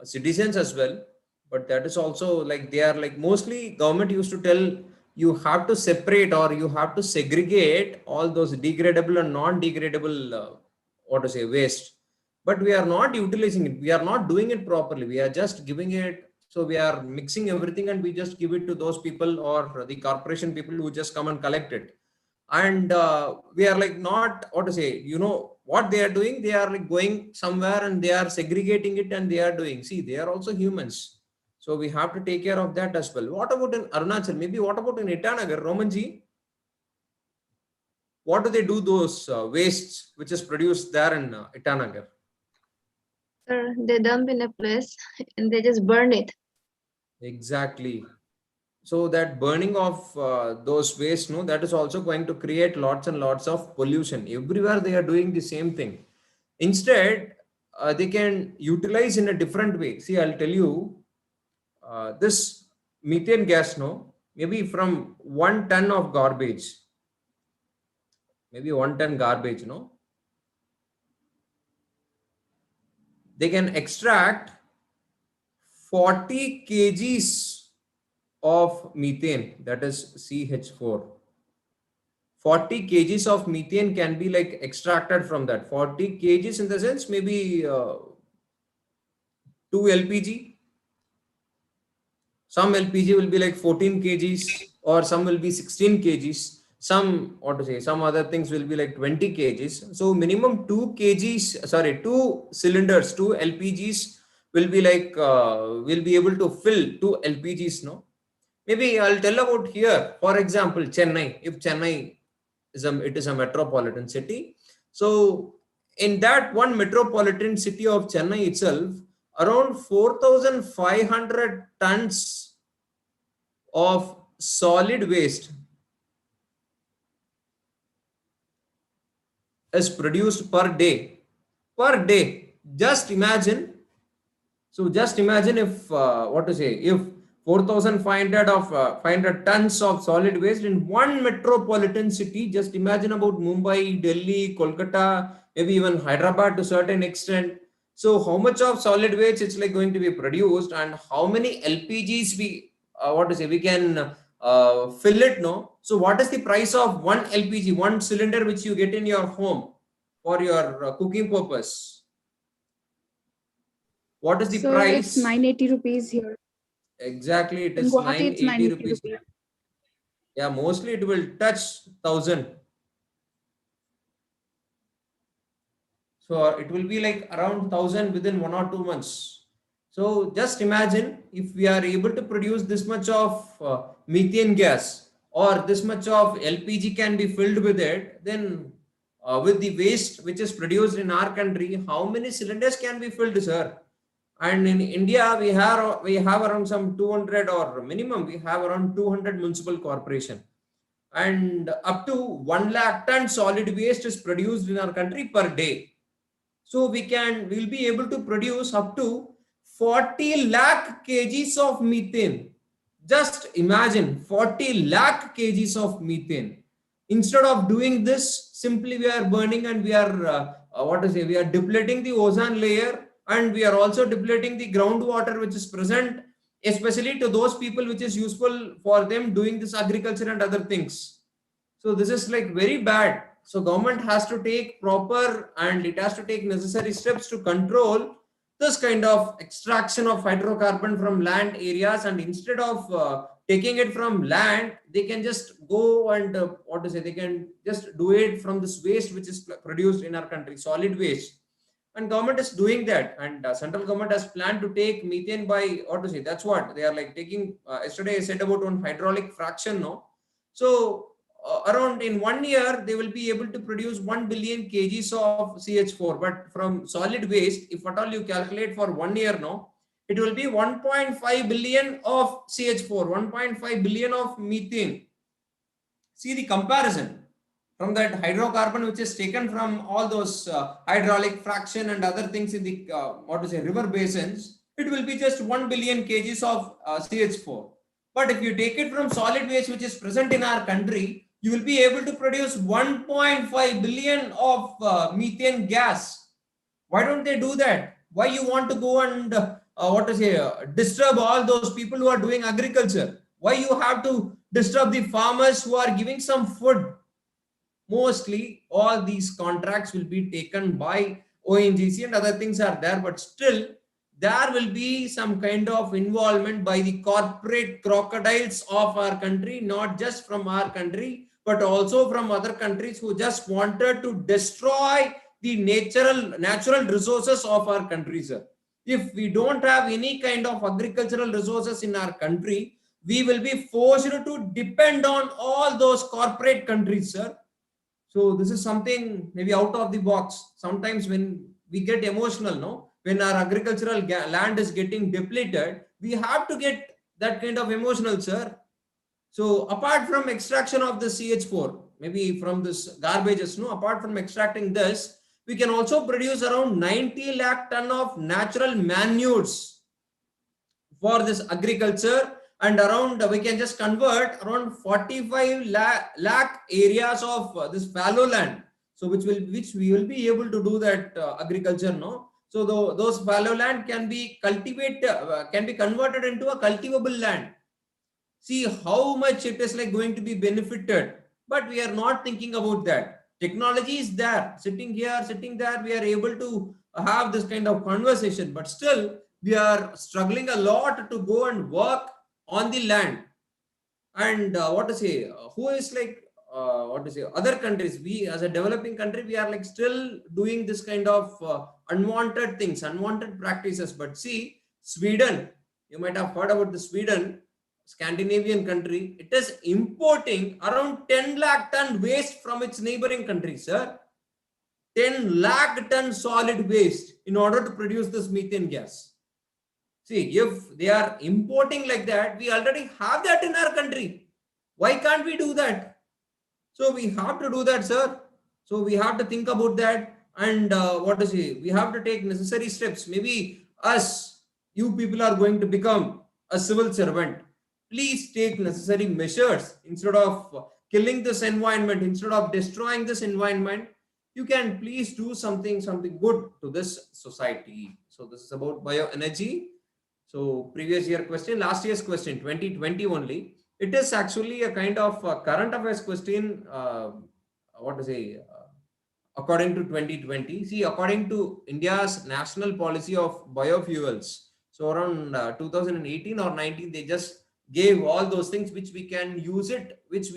citizens as well. But that is also like they are like mostly government used to tell you have to separate or you have to segregate all those degradable and non-degradable what to say waste. But we are not utilizing it. We are not doing it properly. We are just giving it. So we are mixing everything and we just give it to those people or the corporation people who just come and collect it. and we are like not what to say, you know what they are doing, they are like going somewhere and they are segregating it and they are doing, see, they are also humans, so we have to take care of that as well. What about in Arunachal, maybe what about in Itanagar, Romanji, what do they do those wastes which is produced there in Itanagar? Sir, they dump in a place and they just burn it. Exactly. So that burning of those waste, no, that is also going to create lots and lots of pollution. Everywhere they are doing the same thing. Instead, they can utilize in a different way. See, I'll tell you, this methane gas, no, maybe from 1 ton of garbage, maybe 1 ton garbage, no, they can extract 40 kgs of methane, that is CH4. 40 kgs of methane can be like extracted from that. 40 kgs in the sense maybe 2 LPG. Some LPG will be like 14 kgs or some will be 16 kgs. Some, what to say, some other things will be like 20 kgs. So minimum 2 kgs, sorry, 2 cylinders, 2 LPGs will be like, will be able to fill 2 LPGs, no? Maybe I'll tell about here. For example, Chennai. If Chennai is it is a metropolitan city, so in that one metropolitan city of Chennai itself, around 4,500 tons of solid waste is produced per day. Per day. Just imagine. So just imagine if what to say, if 4,500 of 500 tons of solid waste in one metropolitan city. Just imagine about Mumbai, Delhi, Kolkata, maybe even Hyderabad to a certain extent. So how much of solid waste it's like going to be produced, and how many LPGs we what to say we can fill it, no? So what is the price of one LPG, one cylinder which you get in your home for your cooking purpose? What is the Sir, it's price? 980 rupees here. Exactly, it In is Guwahati, it's 980 980 rupees. rupees. Yeah, mostly it will touch 1,000. So it will be like around 1,000 within 1 or 2 months. So just imagine if we are able to produce this much of methane gas, or this much of LPG can be filled with it, then with the waste which is produced in our country, how many cylinders can be filled, sir? And in India, we have around some 200, or minimum we have around 200 municipal corporation, and up to 1 lakh ton solid waste is produced in our country per day. So we'll be able to produce up to 40 lakh kgs of methane. Just imagine 40 lakh kgs of methane. Instead of doing this, simply we are burning, and we are what to say, we are depleting the ozone layer, and we are also depleting the groundwater which is present, especially to those people which is useful for them doing this agriculture and other things. So this is like very bad. So government has to take proper, and it has to take necessary steps to control this kind of extraction of hydrocarbon from land areas, and instead of taking it from land, they can just go and what to say, they can just do it from this waste which is produced in our country, solid waste. And government is doing that, and central government has planned to take methane by what to say, that's what they are like taking. Yesterday I said about one hydraulic fraction, no? So around in 1 year they will be able to produce 1 billion kgs of CH4, but from solid waste, if at all you calculate for 1 year, no, it will be 1.5 billion of CH4, 1.5 billion of methane. See the comparison from that hydrocarbon which is taken from all those hydraulic fraction and other things in the what to say, river basins. It will be just 1 billion kgs of CH4. But if you take it from solid waste which is present in our country, you will be able to produce 1.5 billion of methane gas. Why don't they do that? Why you want to go and what to say, disturb all those people who are doing agriculture? Why you have to disturb the farmers who are giving some food? Mostly all these contracts will be taken by ONGC and other things are there, but still there will be some kind of involvement by the corporate crocodiles of our country, not just from our country, but also from other countries who just wanted to destroy the natural resources of our country, sir. If we don't have any kind of agricultural resources in our country, we will be forced to depend on all those corporate countries, sir. So this is something maybe out of the box. Sometimes when we get emotional, no, when our agricultural land is getting depleted, we have to get that kind of emotional, sir. So apart from extraction of the CH4, maybe from this garbages, no, apart from extracting this, we can also produce around 90 lakh ton of natural manures for this agriculture, and around we can just convert around 45 lakh areas of this fallow land, so which we will be able to do that agriculture, no. So those fallow land can be can be converted into a cultivable land. See how much it is like going to be benefited, but we are not thinking about that. Technology is there, sitting here, sitting there, we are able to have this kind of conversation, but still we are struggling a lot to go and work on the land. And what to say, who is like what to say, other countries, we as a developing country, we are like still doing this kind of unwanted things, unwanted practices. But see Sweden, you might have heard about the Sweden, Scandinavian country, it is importing around 10 lakh ton waste from its neighboring countries, sir. 10 lakh ton solid waste in order to produce this methane gas. See, if they are importing like that, we already have that in our country. Why can't we do that? So we have to do that, sir. So we have to think about that, and what to say, we have to take necessary steps. Maybe us, you people are going to become a civil servant. Please take necessary measures instead of killing this environment, instead of destroying this environment. You can please do something good to this society. So this is about bioenergy. So previous year question, last year's question, 2020 only. It is actually a kind of current affairs question. What to say? According to 2020, see, according to India's national policy of biofuels, so around 2018 or 19, they just gave all those things which we can use it, which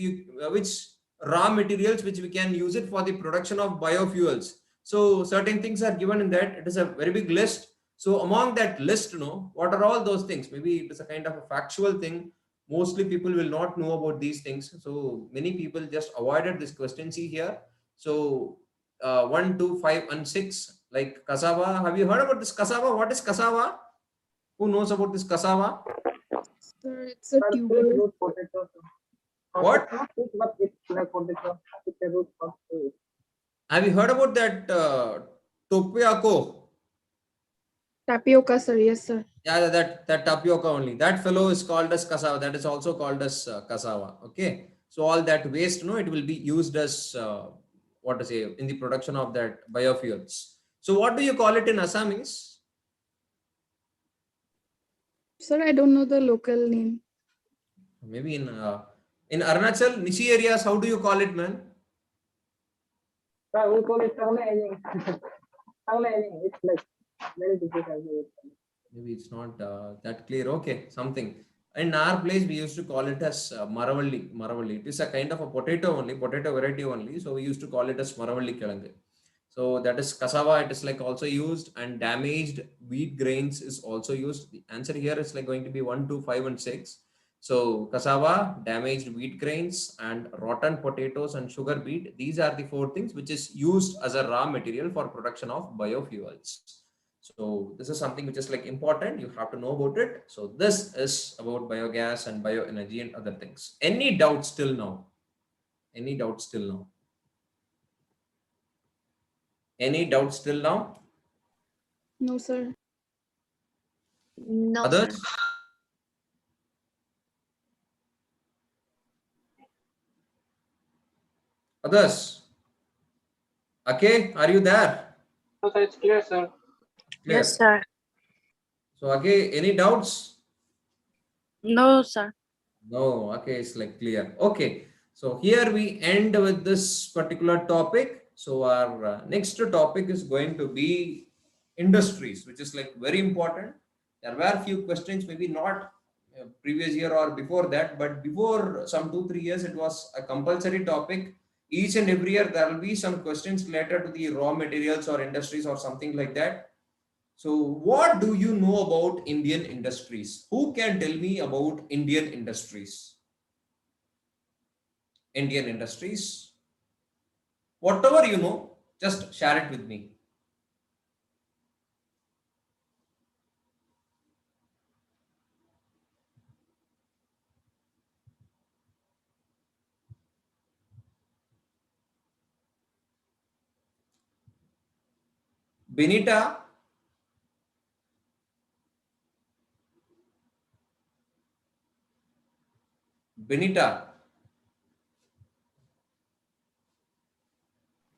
raw materials which we can use it for the production of biofuels. So certain things are given in that. It is a very big list. So among that list, what are all those things? Maybe it is a kind of a factual thing. Mostly people will not know about these things. So many people just avoided this question. See here. So 1, 2, 5, and 6, like cassava. Have you heard about this cassava? What is cassava? Who knows about this cassava? Sir, it's a Sir, it's tuber. root potato. What? It's not sweet, but it's like potato. It's a root potato. Have you heard about that topiako? Tapioca, sir. Yes, sir. Yeah, that tapioca only. That fellow is called as cassava. That is also called as cassava. Okay. So all that waste, it will be used as what to say, in the production of that biofuels. So what do you call it in Assamese? Sir, I don't know the local name. Maybe in Arunachal, Nishi areas, how do you call it, man? Sir, we call it Tangleaning. Tangleaning. It's like very difficult. Maybe it's not that clear. Okay, something. In our place, we used to call it as Maravalli. Maravalli. It is a kind of a potato only, potato variety only. So we used to call it as Maravalli Kelangu. So that is cassava. It is like also used, and damaged wheat grains is also used. The answer here is like going to be 1, 2, 5, and 6. So cassava, damaged wheat grains, and rotten potatoes and sugar beet. These are the 4 things which is used as a raw material for production of biofuels. So this is something which is like important. You have to know about it. So this is about biogas and bioenergy and other things. Any doubts till now? Any doubts till now? Any doubts till now? No, sir. No, Others? sir. Others? Okay, are you there? So, sir, it's clear, sir. Clear. Yes, sir. So okay, any doubts? No, sir. No, okay, it's like clear. Okay, so here we end with this particular topic. So our next topic is going to be industries, which is like very important. There were few questions, maybe not previous year or before that, but before some 2-3 years, it was a compulsory topic. Each and every year, there will be some questions related to the raw materials or industries or something like that. So, what do you know about Indian industries? Who can tell me about Indian industries? Indian industries. Whatever you know, just share it with me. Benita, Benita,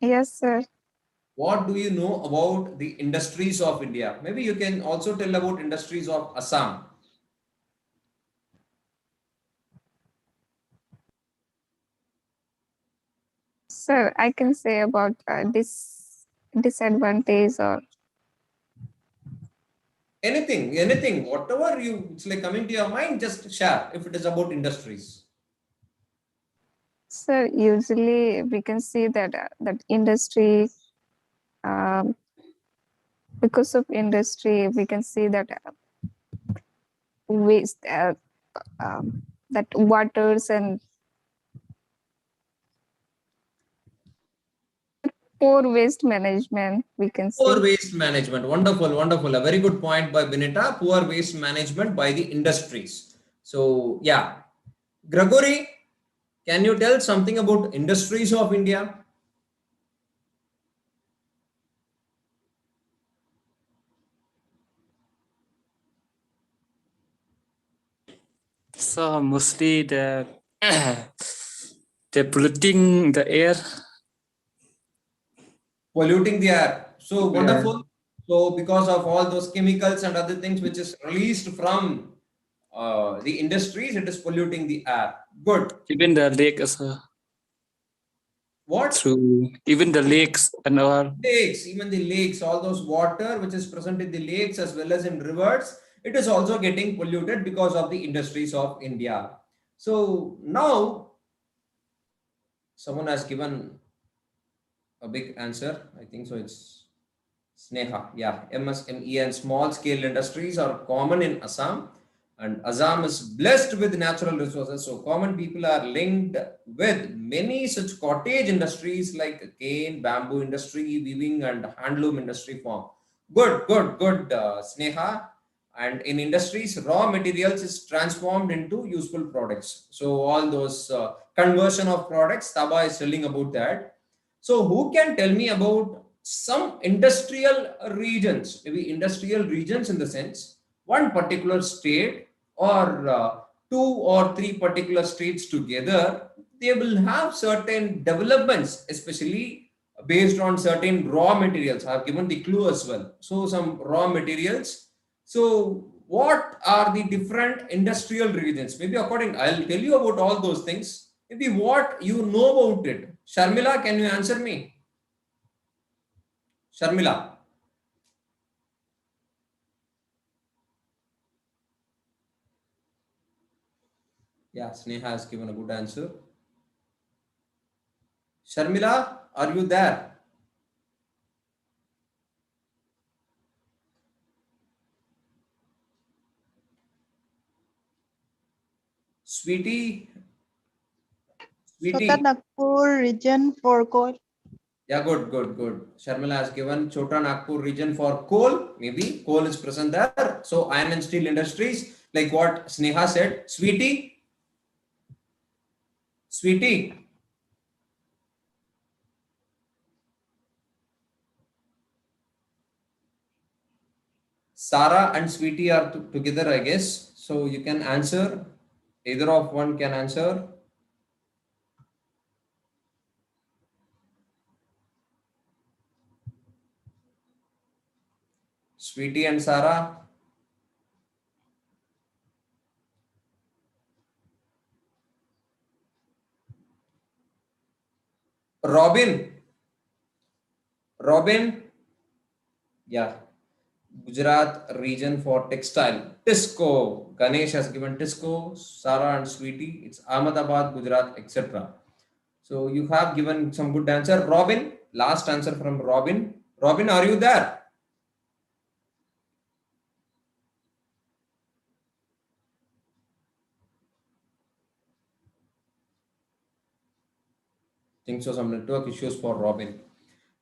Yes, sir. what do you know about the industries of India? Maybe you can also tell about industries of Assam. Sir, I can say about this disadvantage or Anything, whatever you it's like coming to your mind, just share if it is about industries. sir. Usually, we can see that that industry, um, because of industry, we can see that waste, that waters and poor waste management. We can Poor see. waste management. Wonderful, wonderful. A very good point by Benita. Poor waste management by the industries. So, yeah. Gregory, can you tell something about industries of India? So mostly the they're polluting the air. Polluting the air. So Yeah. wonderful. So because of all those chemicals and other things which is released from the industries, it is polluting the air. Good. Even the lake also What? through even the lakes and all. Lakes, even the lakes, all those water which is present in the lakes as well as in rivers, it is also getting polluted because of the industries of India. So now someone has given a big answer. I think so. It's Sneha. Yeah, MSME and small scale industries are common in Assam, and Assam is blessed with natural resources. So, common people are linked with many such cottage industries like cane, bamboo industry, weaving, and handloom industry form. Good, good, good, Sneha. And in industries, raw materials is transformed into useful products. So, all those conversion of products, Taba is telling about that. So, who can tell me about some industrial regions, maybe industrial regions in the sense one particular state or two or three particular states together, they will have certain developments, especially based on certain raw materials. I have given the clue as well. So, some raw materials. So, what are the different industrial regions? Maybe according, I'll tell you about all those things. Maybe what you know about it. Sharmila, can you answer me? Sharmila. Yeah, Sneha has given a good answer. Sharmila, are you there? Sweetie, Chota sweetie. Nagpur region for coal. Yeah, good, good, good. Sharmila has given Chota Nagpur region for coal. Maybe coal is present there. So, iron and steel industries, like what Sneha said. Sweetie, sweetie. Sara and Sweetie are together, I guess. So, you can answer. Either of one can answer. Sweetie and Sara. Robin. Robin. Yeah. Gujarat region for textile. Tisco. Ganesh has given Tisco. Sara and Sweetie. It's Ahmedabad, Gujarat, etc. So you have given some good answer. Robin, last answer from Robin. Robin, are you there? Think so, some network issues for Robin.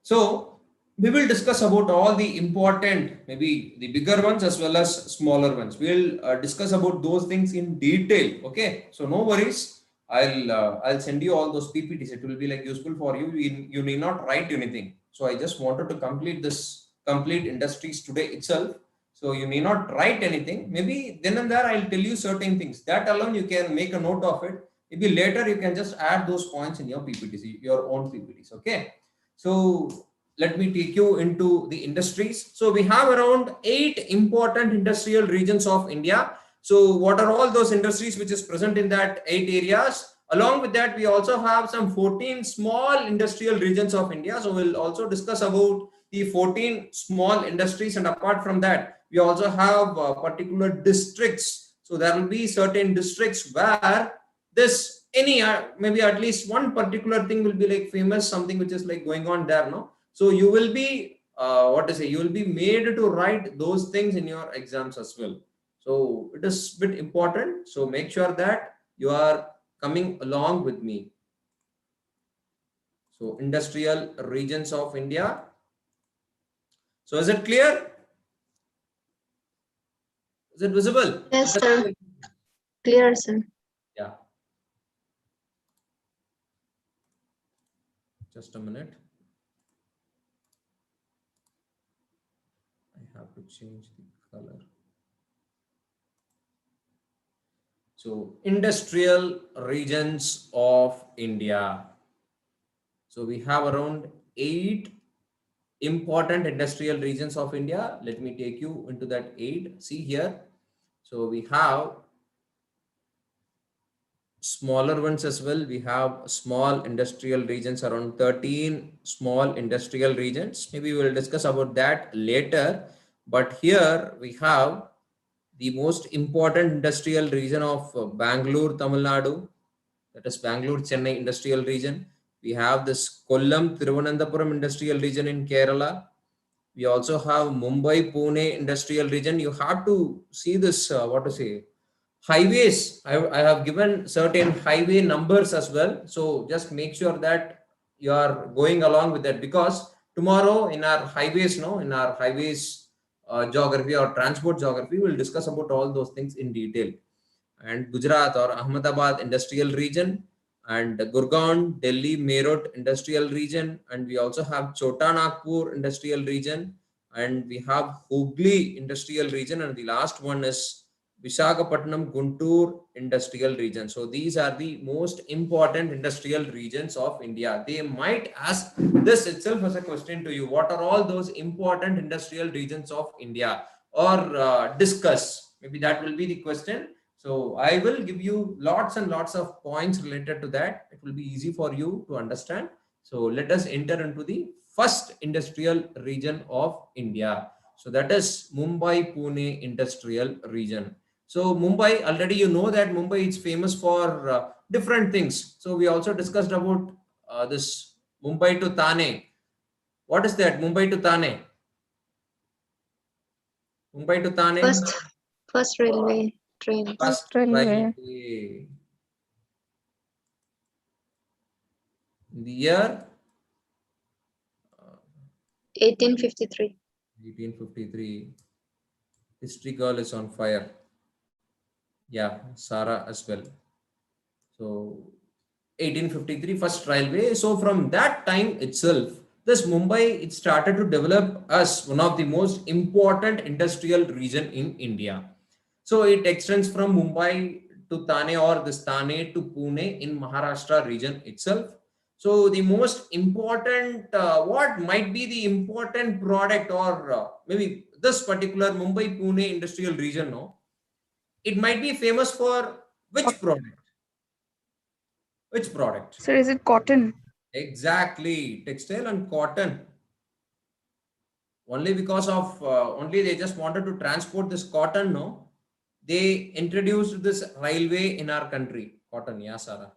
So we will discuss about all the important, maybe the bigger ones as well as smaller ones. We'll discuss about those things in detail. Okay, so no worries. I'll send you all those PPTs. It will be like useful for you. You need not write anything. So I just wanted to complete this complete industries today itself. So you need not write anything. Maybe then and there I'll tell you certain things. That alone you can make a note of it. Maybe later you can just add those points in your PPTs, your own PPTs. Okay. So let me take you into the industries. So we have around 8 important industrial regions of India. So what are all those industries which is present in that 8 areas? Along with that, we also have some 14 small industrial regions of India. So we'll also discuss about the 14 small industries, and apart from that, we also have particular districts. So there will be certain districts where this any maybe at least one particular thing will be like famous, something which is like going on there, no? So you will be what to say, you will be made to write those things in your exams as well. So it is a bit important, so make sure that you are coming along with me. So industrial regions of India. So is it clear? Is it visible? Yes, sir. Clear, sir. Yeah, just a minute. I have to change the color. So industrial regions of India. So we have around 8 important industrial regions of India. Let me take you into that 8. See here. So we have smaller ones as well. We have small industrial regions, around 13 small industrial regions. Maybe we will discuss about that later. But here we have the most important industrial region of Bangalore, Tamil Nadu, that is Bangalore, Chennai industrial region. We have this Kollam, Thiruvananthapuram industrial region in Kerala. We also have Mumbai, Pune industrial region. You have to see this, what to say, highways. I have given certain highway numbers as well. So just make sure that you are going along with that, because tomorrow in our highways, no, in our highways geography or transport geography, we'll discuss about all those things in detail. And Gujarat or Ahmedabad industrial region, and Gurgaon, Delhi, Meerut industrial region, and we also have Chota Nagpur industrial region, and we have Hooghly industrial region, and the last one is Visakhapatnam Guntur industrial region. So these are the most important industrial regions of India. They might ask this itself as a question to you. What are all those important industrial regions of India? Or discuss. Maybe that will be the question. So I will give you lots and lots of points related to that. It will be easy for you to understand. So let us enter into the first industrial region of India. So that is Mumbai Pune industrial region. So Mumbai, already you know that Mumbai is famous for different things. So we also discussed about this Mumbai to Thane. What is that? Mumbai to Thane. Mumbai to Thane. First railway train. First Railway. railway. In the year 1853. 1853. History girl is on fire. Yeah, Sarah as well. So 1853 first railway. So from that time itself, this Mumbai, it started to develop as one of the most important industrial region in India. So it extends from Mumbai to Thane, or this Thane to Pune in Maharashtra region itself. So the most important, what might be the important product, or maybe this particular Mumbai Pune industrial region, no, it might be famous for which product? Which product? Sir, is it cotton? Exactly, textile and cotton. Only because of only they just wanted to transport this cotton. No, they introduced this railway in our country. Cotton, yeah, Sarah.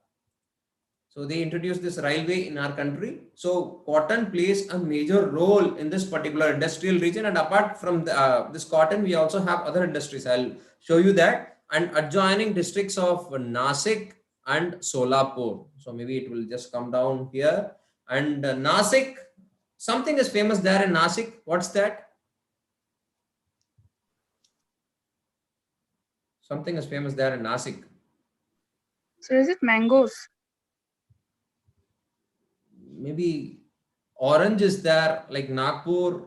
So they introduced this railway in our country. So cotton plays a major role in this particular industrial region. And apart from this cotton, we also have other industries. I'll show you that. And adjoining districts of Nasik and Solapur. So maybe it will just come down here. And Nasik, something is famous there in Nasik. What's that? Something is famous there in Nasik. So is it mangoes? Maybe orange is there, like Nagpur,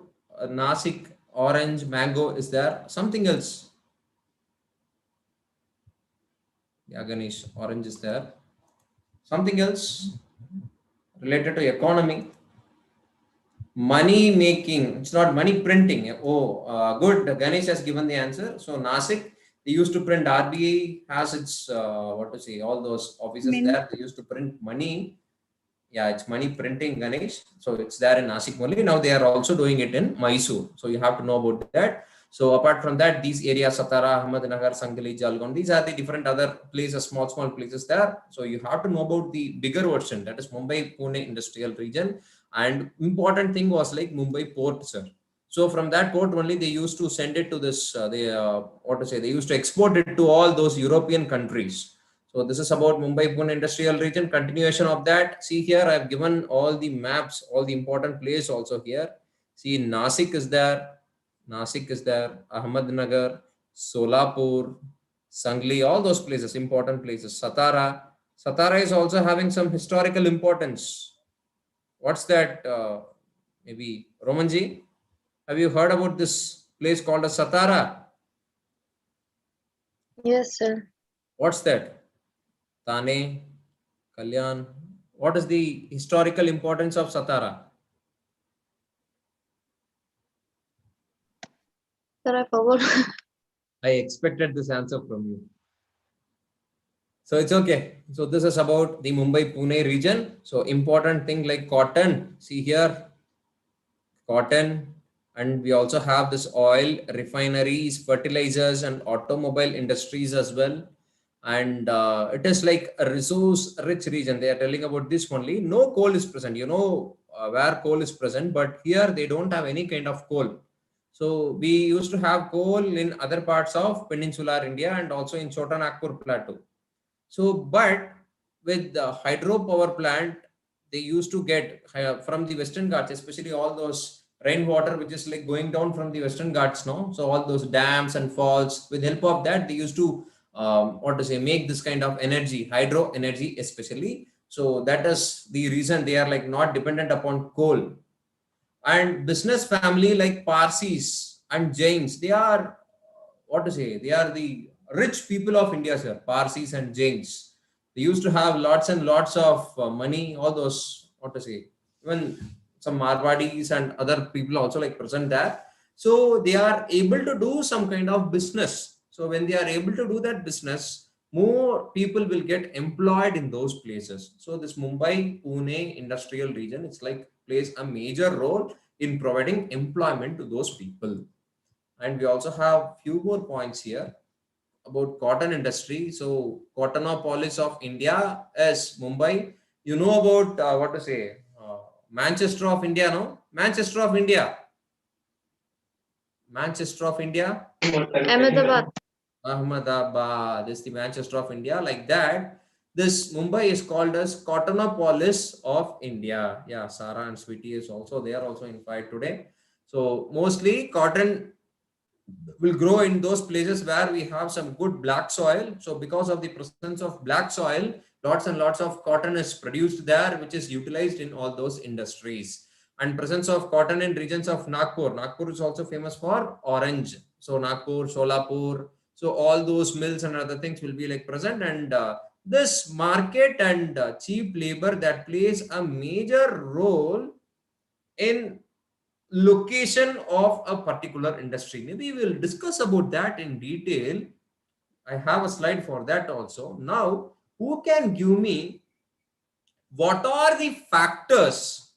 Nasik, orange, mango is there. Something else. Yeah, Ganesh, orange is there. Something else related to economy. Money making. It's not money printing. Oh, good. Ganesh has given the answer. So Nasik, they used to print. RBI has its what to say, all those offices Mint. there. They used to print money. Yeah, it's money printing, Ganesh. So it's there in Nashik only. Now they are also doing it in Mysore. So you have to know about that. So apart from that, these areas, Satara, Ahmednagar, Sangli, Jalgaon, these are the different other places, small places there. So you have to know about the bigger version, that is Mumbai Pune industrial region. And important thing was like Mumbai port, sir. So from that port only they used to send it to this, they used to export it to all those European countries. So this is about Mumbai Pune industrial region. Continuation of that. See here, I have given all the maps, all the important places also here. See, Nasik is there. Nasik is there. Ahmednagar, Solapur, Sangli, all those places, important places. Satara. Satara is also having some historical importance. What's that? Maybe Romanji? Have you heard about this place called as Satara? Yes, sir. What's that? Thane, Kalyan. What is the historical importance of Satara? Sir, I forgot. I expected this answer from you. So it's okay. So this is about the Mumbai Pune region. So important thing like cotton. See here, cotton. And we also have this oil, refineries, fertilizers, and automobile industries as well. And it is like a resource rich region. They are telling about this only. No coal is present. You know where coal is present, but here they don't have any kind of coal. So we used to have coal in other parts of peninsular India and also in Chota Nagpur plateau. So, but with the hydropower plant, they used to get from the Western Ghats, especially all those rainwater, which is like going down from the Western Ghats, no? So all those dams and falls, with help of that, they used to, make this kind of energy, hydro energy especially. So that is the reason they are like not dependent upon coal. And business family like Parsis and Jains, they are they are the rich people of India, sir. Parsis and Jains. They used to have lots and lots of money. All those even some Marwadis and other people also like present there. So they are able to do some kind of business. So when they are able to do that business, more people will get employed in those places. So this Mumbai Pune industrial region, it's like plays a major role in providing employment to those people. And we also have few more points here about cotton industry. So Cottonopolis of India is Mumbai. You know about Manchester of India, no? Manchester of India. Manchester of India. Ahmedabad. Ahmedabad. This is the Manchester of India. Like that. This Mumbai is called as Cottonopolis of India. Yeah, Sarah and Sweetie is also there, also in fight today. So mostly cotton will grow in those places where we have some good black soil. So because of the presence of black soil, lots and lots of cotton is produced there, which is utilized in all those industries. And presence of cotton in regions of Nagpur. Nagpur is also famous for orange. So Nagpur, Solapur, so all those mills and other things will be like present. And this market and cheap labor that plays a major role in location of a particular industry. Maybe we'll discuss about that in detail. I have a slide for that also. Now, who can give me what are the factors?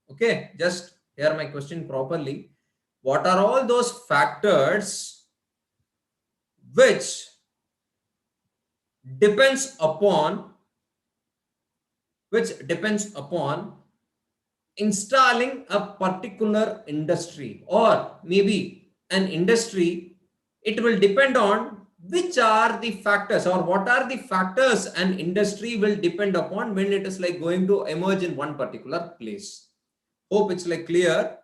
Okay, just hear my question properly. what are all those factors which depends upon installing a particular industry, or maybe an industry. It will depend on which are the factors, or what are the factors an industry will depend upon when it is like going to emerge in one particular place. Hope it's like clear.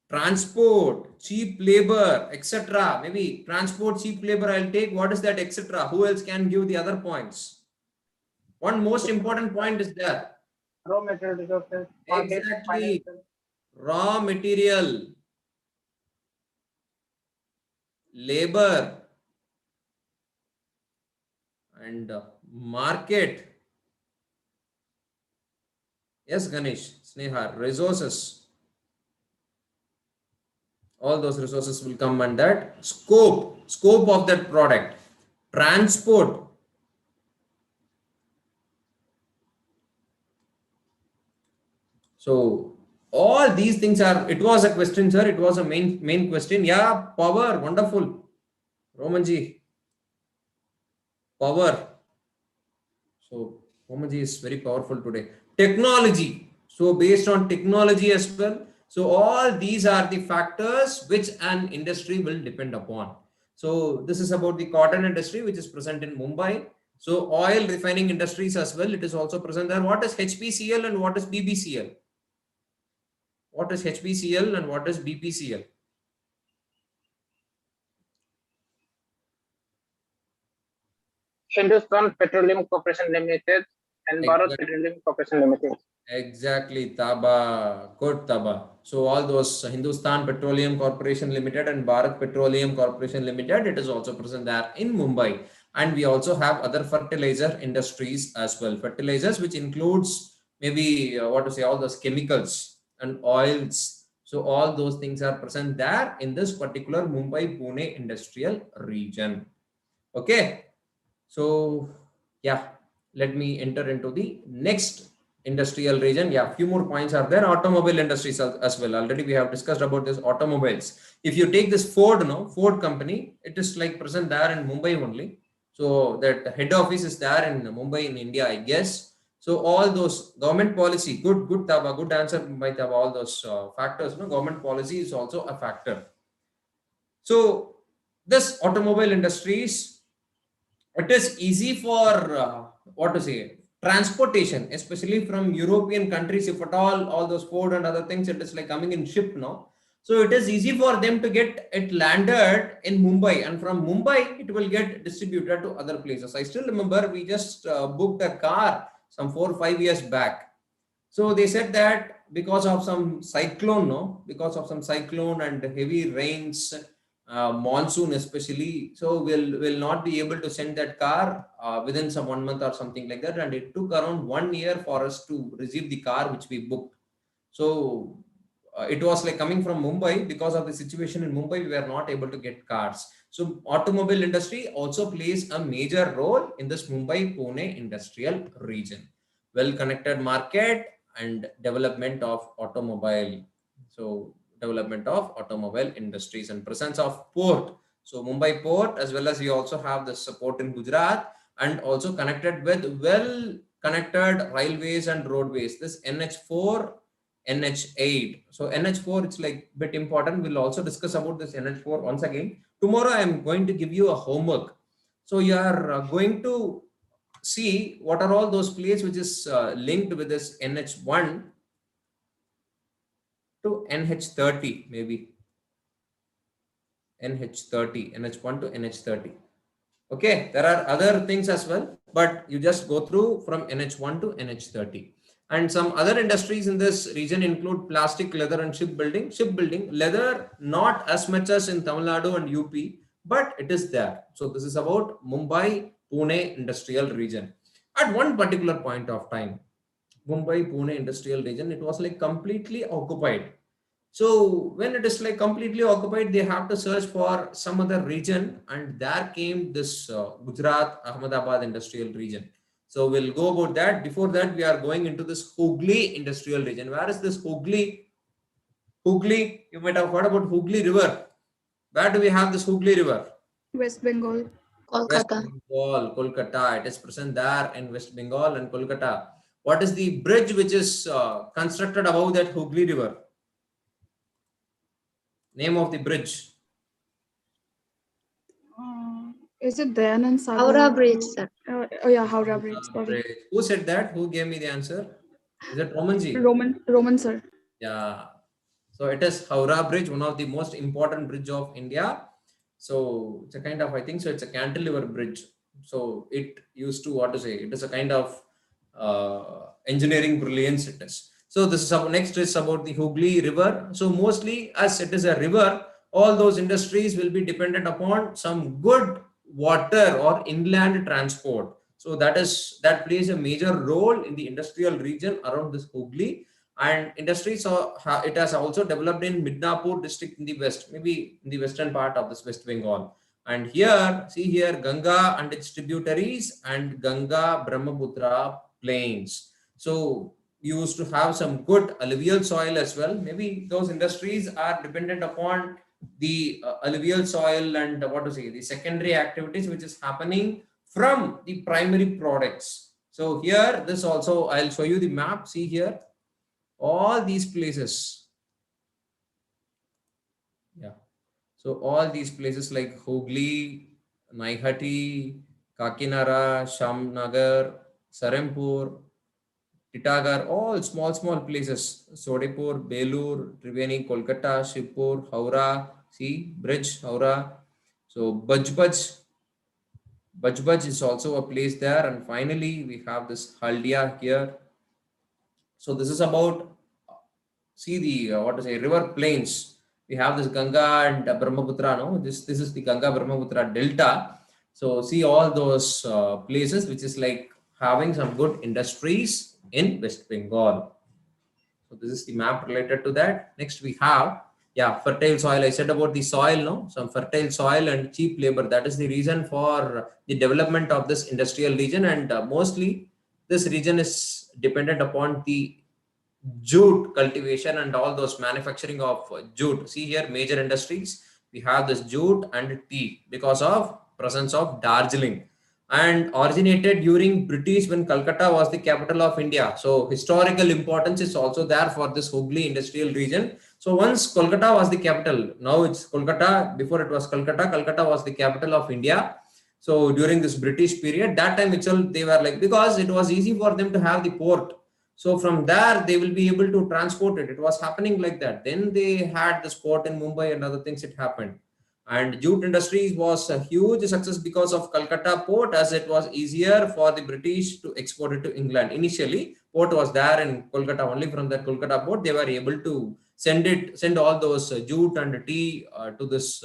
Transport, cheap labor, etc. Maybe transport, cheap labor I'll take. What is that, etc.? Who else can give the other points? One most important point is there. Raw material resources, market, Exactly. financial. Raw material, labor, and market. Yes, Ganesh, Sneha, resources. All those resources will come under that. Scope of that product. Transport. So all these things are, it was a question, sir. It was a main question. Yeah, power, wonderful. Romanji, power. So Romanji is very powerful today. Technology. So based on technology as well. So all these are the factors which an industry will depend upon. So this is about the cotton industry, which is present in Mumbai. So oil refining industries as well, it is also present there. What is HPCL and what is BBCL? What is HPCL and what is BPCL? Hindustan Petroleum Corporation Limited and Bharat Exactly. Petroleum Corporation Limited. Exactly, Taba. Good, Taba. So all those Hindustan Petroleum Corporation Limited and Bharat Petroleum Corporation Limited, it is also present there in Mumbai. And we also have other fertilizer industries as well. Fertilizers, which includes maybe all those chemicals and oils. So all those things are present there in this particular Mumbai Pune industrial region. Okay. So yeah, let me enter into the next industrial region. Yeah, few more points are there. Automobile industries as well. Already we have discussed about this automobiles. If you take this Ford, Ford company, it is like present there in Mumbai only. So that head office is there in Mumbai in India, I guess. So all those government policy, good Taba, good answer by Taba. All those factors, government policy is also a factor. So this automobile industries, it is easy for transportation, especially from European countries. If at all those Ford and other things, it is like coming in ship now. So it is easy for them to get it landed in Mumbai, and from Mumbai it will get distributed to other places. I still remember we just booked a car some 4 or 5 years back. So they said that because of some cyclone, and heavy rains, monsoon especially, so we'll not be able to send that car within some 1 month or something like that. And it took around 1 year for us to receive the car which we booked. So it was like coming from Mumbai. Because of the situation in Mumbai, we were not able to get cars. So automobile industry also plays a major role in this Mumbai Pune industrial region. Well connected market and development of automobile. So development of automobile industries and presence of port. So Mumbai port, as well as we also have the support in Gujarat, and also connected with well connected railways and roadways. This NH4, NH8. So NH4, it's like bit important. We'll also discuss about this NH4 once again. Tomorrow I am going to give you a homework. So you are going to see what are all those places which is linked with this NH1 to NH30, maybe NH30, NH1 to NH30. Okay, there are other things as well, but you just go through from NH1 to NH30. And some other industries in this region include plastic, leather, and shipbuilding. Shipbuilding, leather, not as much as in Tamil Nadu and UP, but it is there. So this is about Mumbai, Pune industrial region. At one particular point of time, Mumbai, Pune industrial region, it was like completely occupied. So when it is like completely occupied, they have to search for some other region, and there came this Gujarat, Ahmedabad industrial region. So we'll go about that. Before that, we are going into this Hooghly industrial region. Where is this Hooghly? Hooghly, you might have heard about Hooghly River. Where do we have this Hooghly River? West Bengal. West Kolkata. Bengal, Kolkata. It is present there in West Bengal and Kolkata. What is the bridge which is constructed above that Hooghly River? Name of the bridge. Is it Dayanand Sagar? Howrah Bridge, sir. Oh yeah, Howrah Bridge. Sorry. Bridge. Who said that? Who gave me the answer? Is it Romanji? Roman sir. Yeah. So it is Howrah Bridge, one of the most important bridge of India. So it's a kind of, I think so, it's a cantilever bridge. So it used to, what to say, it is a kind of engineering brilliance it is. So this is next is about the Hooghly River. So mostly as it is a river, all those industries will be dependent upon some good water or inland transport. So that plays a major role in the industrial region around this Hooghly. And industries it has also developed in Midnapur district in the west, maybe in the western part of this West Bengal. And here, see here, Ganga and its tributaries and Ganga Brahmaputra plains. So you used to have some good alluvial soil as well. Maybe those industries are dependent upon the alluvial soil and what to say, the secondary activities which is happening from the primary products. So here, this also, I'll show you the map. See here, all these places. Yeah. So all these places like Hooghly, Naihati, Kakinara, Shamnagar, Sarempur, Titagar, all small places. Sodepur, Belur, Triveni, Kolkata, Shivpur, Howrah, see, bridge, Howrah. So Bajbaj is also a place there. And finally, we have this Haldia here. So this is about, see the, what to say, river plains. We have this Ganga and Brahmaputra, no? This is the Ganga Brahmaputra Delta. So see all those places which is like having some good industries in West Bengal. So this is the map related to that. Next we have, yeah, fertile soil. I said about the soil, no? Some fertile soil and cheap labor. That is the reason for the development of this industrial region. And mostly this region is dependent upon the jute cultivation and all those manufacturing of jute. See here, major industries. We have this jute and tea because of presence of Darjeeling, and originated during British when Calcutta was the capital of India. So historical importance is also there for this Hooghly industrial region. So once Kolkata was the capital, now it's Kolkata. Before it was Calcutta. Calcutta was the capital of India. So during this British period, that time itself they were like, because it was easy for them to have the port. So from there, they will be able to transport it. It was happening like that. Then they had the port in Mumbai and other things, it happened. And jute industries was a huge success because of Calcutta port, as it was easier for the British to export it to England. Initially, port was there in Kolkata. Only from that Kolkata port, they were able to send all those jute and tea to this,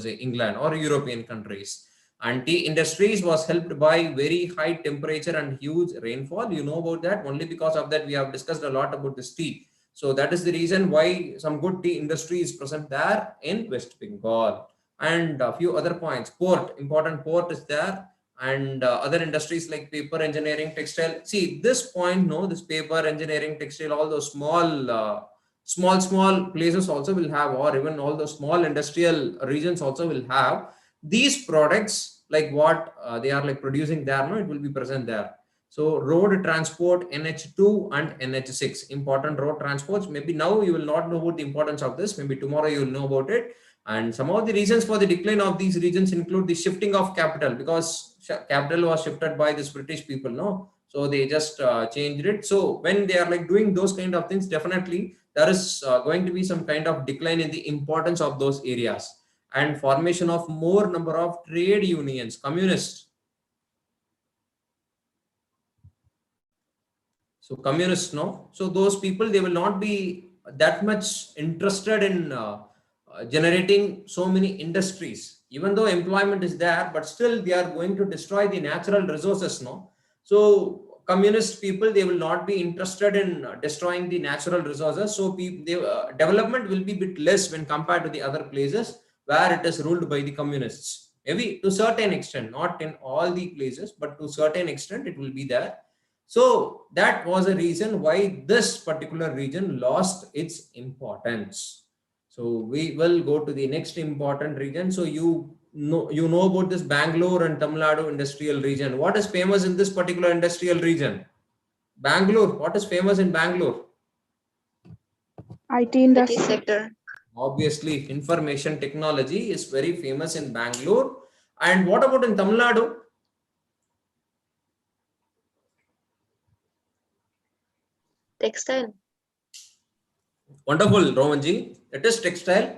England or European countries. And tea industries was helped by very high temperature and huge rainfall. You know about that. Only because of that we have discussed a lot about this tea. So that is the reason why some good tea industry is present there in West Bengal. And a few other points. Port, important port is there. And other industries like paper engineering, textile. See this point, no, this paper engineering, textile, all those small places also will have, or even all those small industrial regions also will have these products, like what they are like producing there, no, it will be present there. So road transport, NH2 and NH6, important road transports. Maybe now you will not know about the importance of this. Maybe tomorrow you will know about it. And some of the reasons for the decline of these regions include the shifting of capital, because capital was shifted by this British people, no? So they just changed it. So when they are like doing those kind of things, definitely there is going to be some kind of decline in the importance of those areas. And formation of more number of trade unions, communists. So communists, no? So those people, they will not be that much interested in generating so many industries, even though employment is there, but still they are going to destroy the natural resources, no? So communist people, they will not be interested in destroying the natural resources. So development will be a bit less when compared to the other places where it is ruled by the communists. Maybe to certain extent, not in all the places, but to certain extent it will be there. So that was a reason why this particular region lost its importance. So we will go to the next important region. So you know about this Bangalore and Tamil Nadu industrial region. What is famous in this particular industrial region? Bangalore. What is famous in Bangalore? IT IT industry. sector. Obviously, information technology is very famous in Bangalore. And what about in Tamil Nadu? Textile. Wonderful, Romanji. It is textile,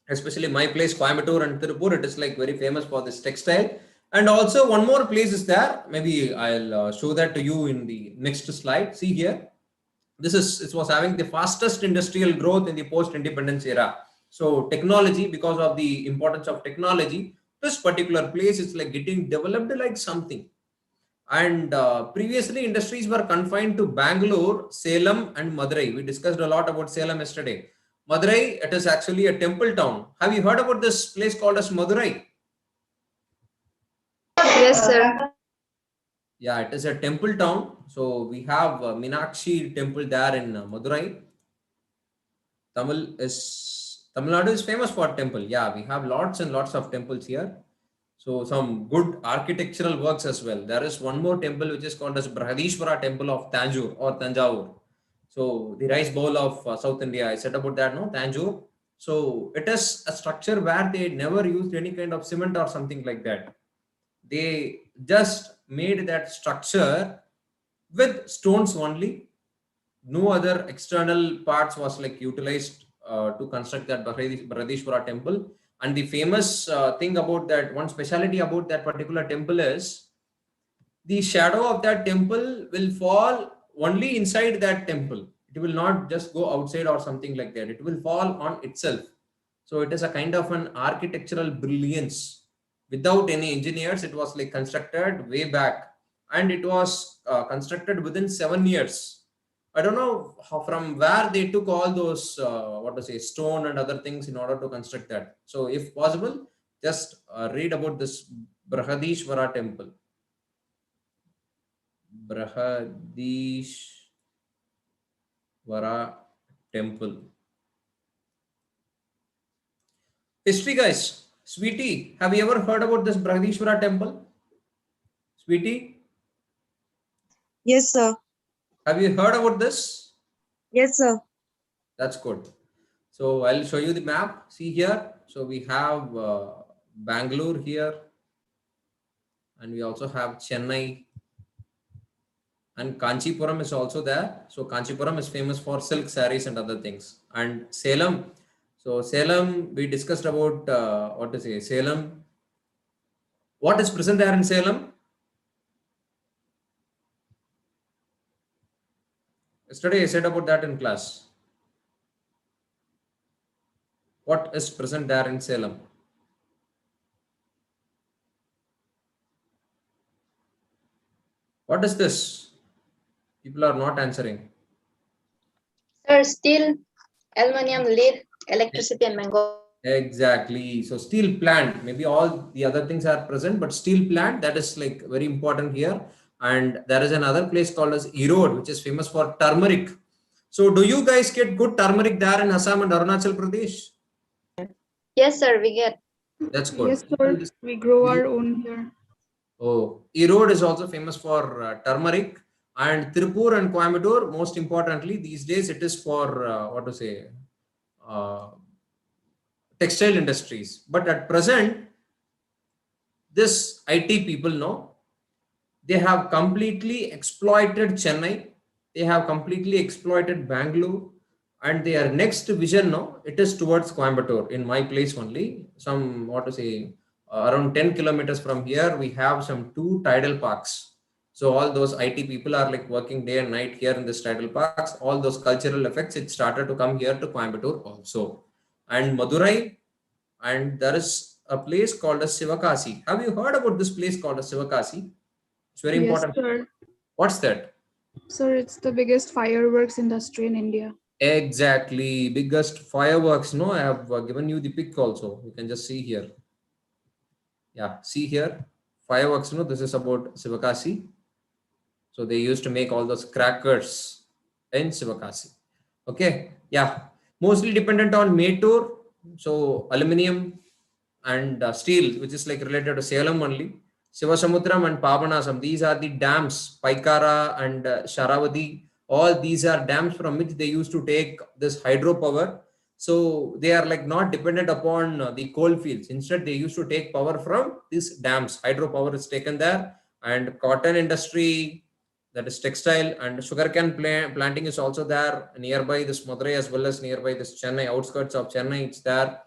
especially my place, Coimbatore and Tirupur. It is like very famous for this textile. And also one more place is there. Maybe I'll show that to you in the next slide. See here. It was having the fastest industrial growth in the post-independence era. So technology, because of the importance of technology, this particular place is like getting developed like something. And previously, industries were confined to Bangalore, Salem, and Madurai. We discussed a lot about Salem yesterday. Madurai, it is actually a temple town. Have you heard about this place called as Madurai? Yes, sir. Yeah, it is a temple town. So we have Meenakshi temple there in Madurai. Tamil Nadu is famous for temple. Yeah, we have lots and lots of temples here. So some good architectural works as well. There is one more temple which is called as Brihadishwara Temple of Tanjore or Tanjavur. So the rice bowl of South India. I said about that, no? Tanjore. So it is a structure where they never used any kind of cement or something like that. They just made that structure with stones only. No other external parts was like utilized to construct that Brihadishwara temple. And the famous thing about that, one speciality about that particular temple is the shadow of that temple will fall only inside that temple. It will not just go outside or something like that. It will fall on itself. So it is a kind of an architectural brilliance. Without any engineers, it was like constructed way back, and it was constructed within 7 years. I don't know how, from where they took all those what to say, stone and other things in order to construct that. So if possible, just read about this Brihadishwara temple. Brihadishwara temple. History, guys. Sweetie, have you ever heard about this Brihadishwara temple? Sweetie, Yes, sir. have you heard about this? Yes, sir. That's good. So I'll show you the map. See here. So we have Bangalore here, and we also have Chennai, and Kanchipuram is also there. So Kanchipuram is famous for silk sarees and other things. And Salem. So Salem, we discussed about what to say, Salem. What is present there in Salem? Yesterday I said about that in class. What is present there in Salem? What is this? People are not answering. Sir, steel, aluminum, lead, electricity, and mango. Exactly. So steel plant, maybe all the other things are present, but steel plant, that is like very important here. And there is another place called as Erode, which is famous for turmeric. So do you guys get good turmeric there in Assam and Arunachal Pradesh? Yes, sir, we get. That's good. Yes, sir. We grow our own here. Oh, Erode is also famous for turmeric, and Tirupur and Coimbatore, most importantly, these days it is for what to say, uh, textile industries. But at present, this IT people know they have completely exploited Chennai, they have completely exploited Bangalore, and their next vision now it is towards Coimbatore. In my place only, some what to say, around 10 kilometers from here, we have some two tidal parks. So all those IT people are like working day and night here in this tidal parks. All those cultural effects it started to come here to Coimbatore also, and Madurai, and there is a place called as Sivakasi. Have you heard about this place called as Sivakasi? It's very Yes, important. sir. What's that? Sir, it's the biggest fireworks industry in India. Exactly. Biggest fireworks. No, I have given you the pic also. You can just see here. Yeah, see here. Fireworks. No, this is about Sivakasi. So they used to make all those crackers in Sivakasi. Okay, yeah, mostly dependent on Metur, so aluminium and steel, which is like related to Salem only. Sivasamudram and Pavanasam, these are the dams, Paikara and Sharavati. All these are dams from which they used to take this hydropower. So they are like not dependent upon the coal fields. Instead, they used to take power from these dams. Hydropower is taken there, and cotton industry, that is textile, and sugarcane planting is also there nearby this Madurai as well as nearby this Chennai, outskirts of Chennai. It's there.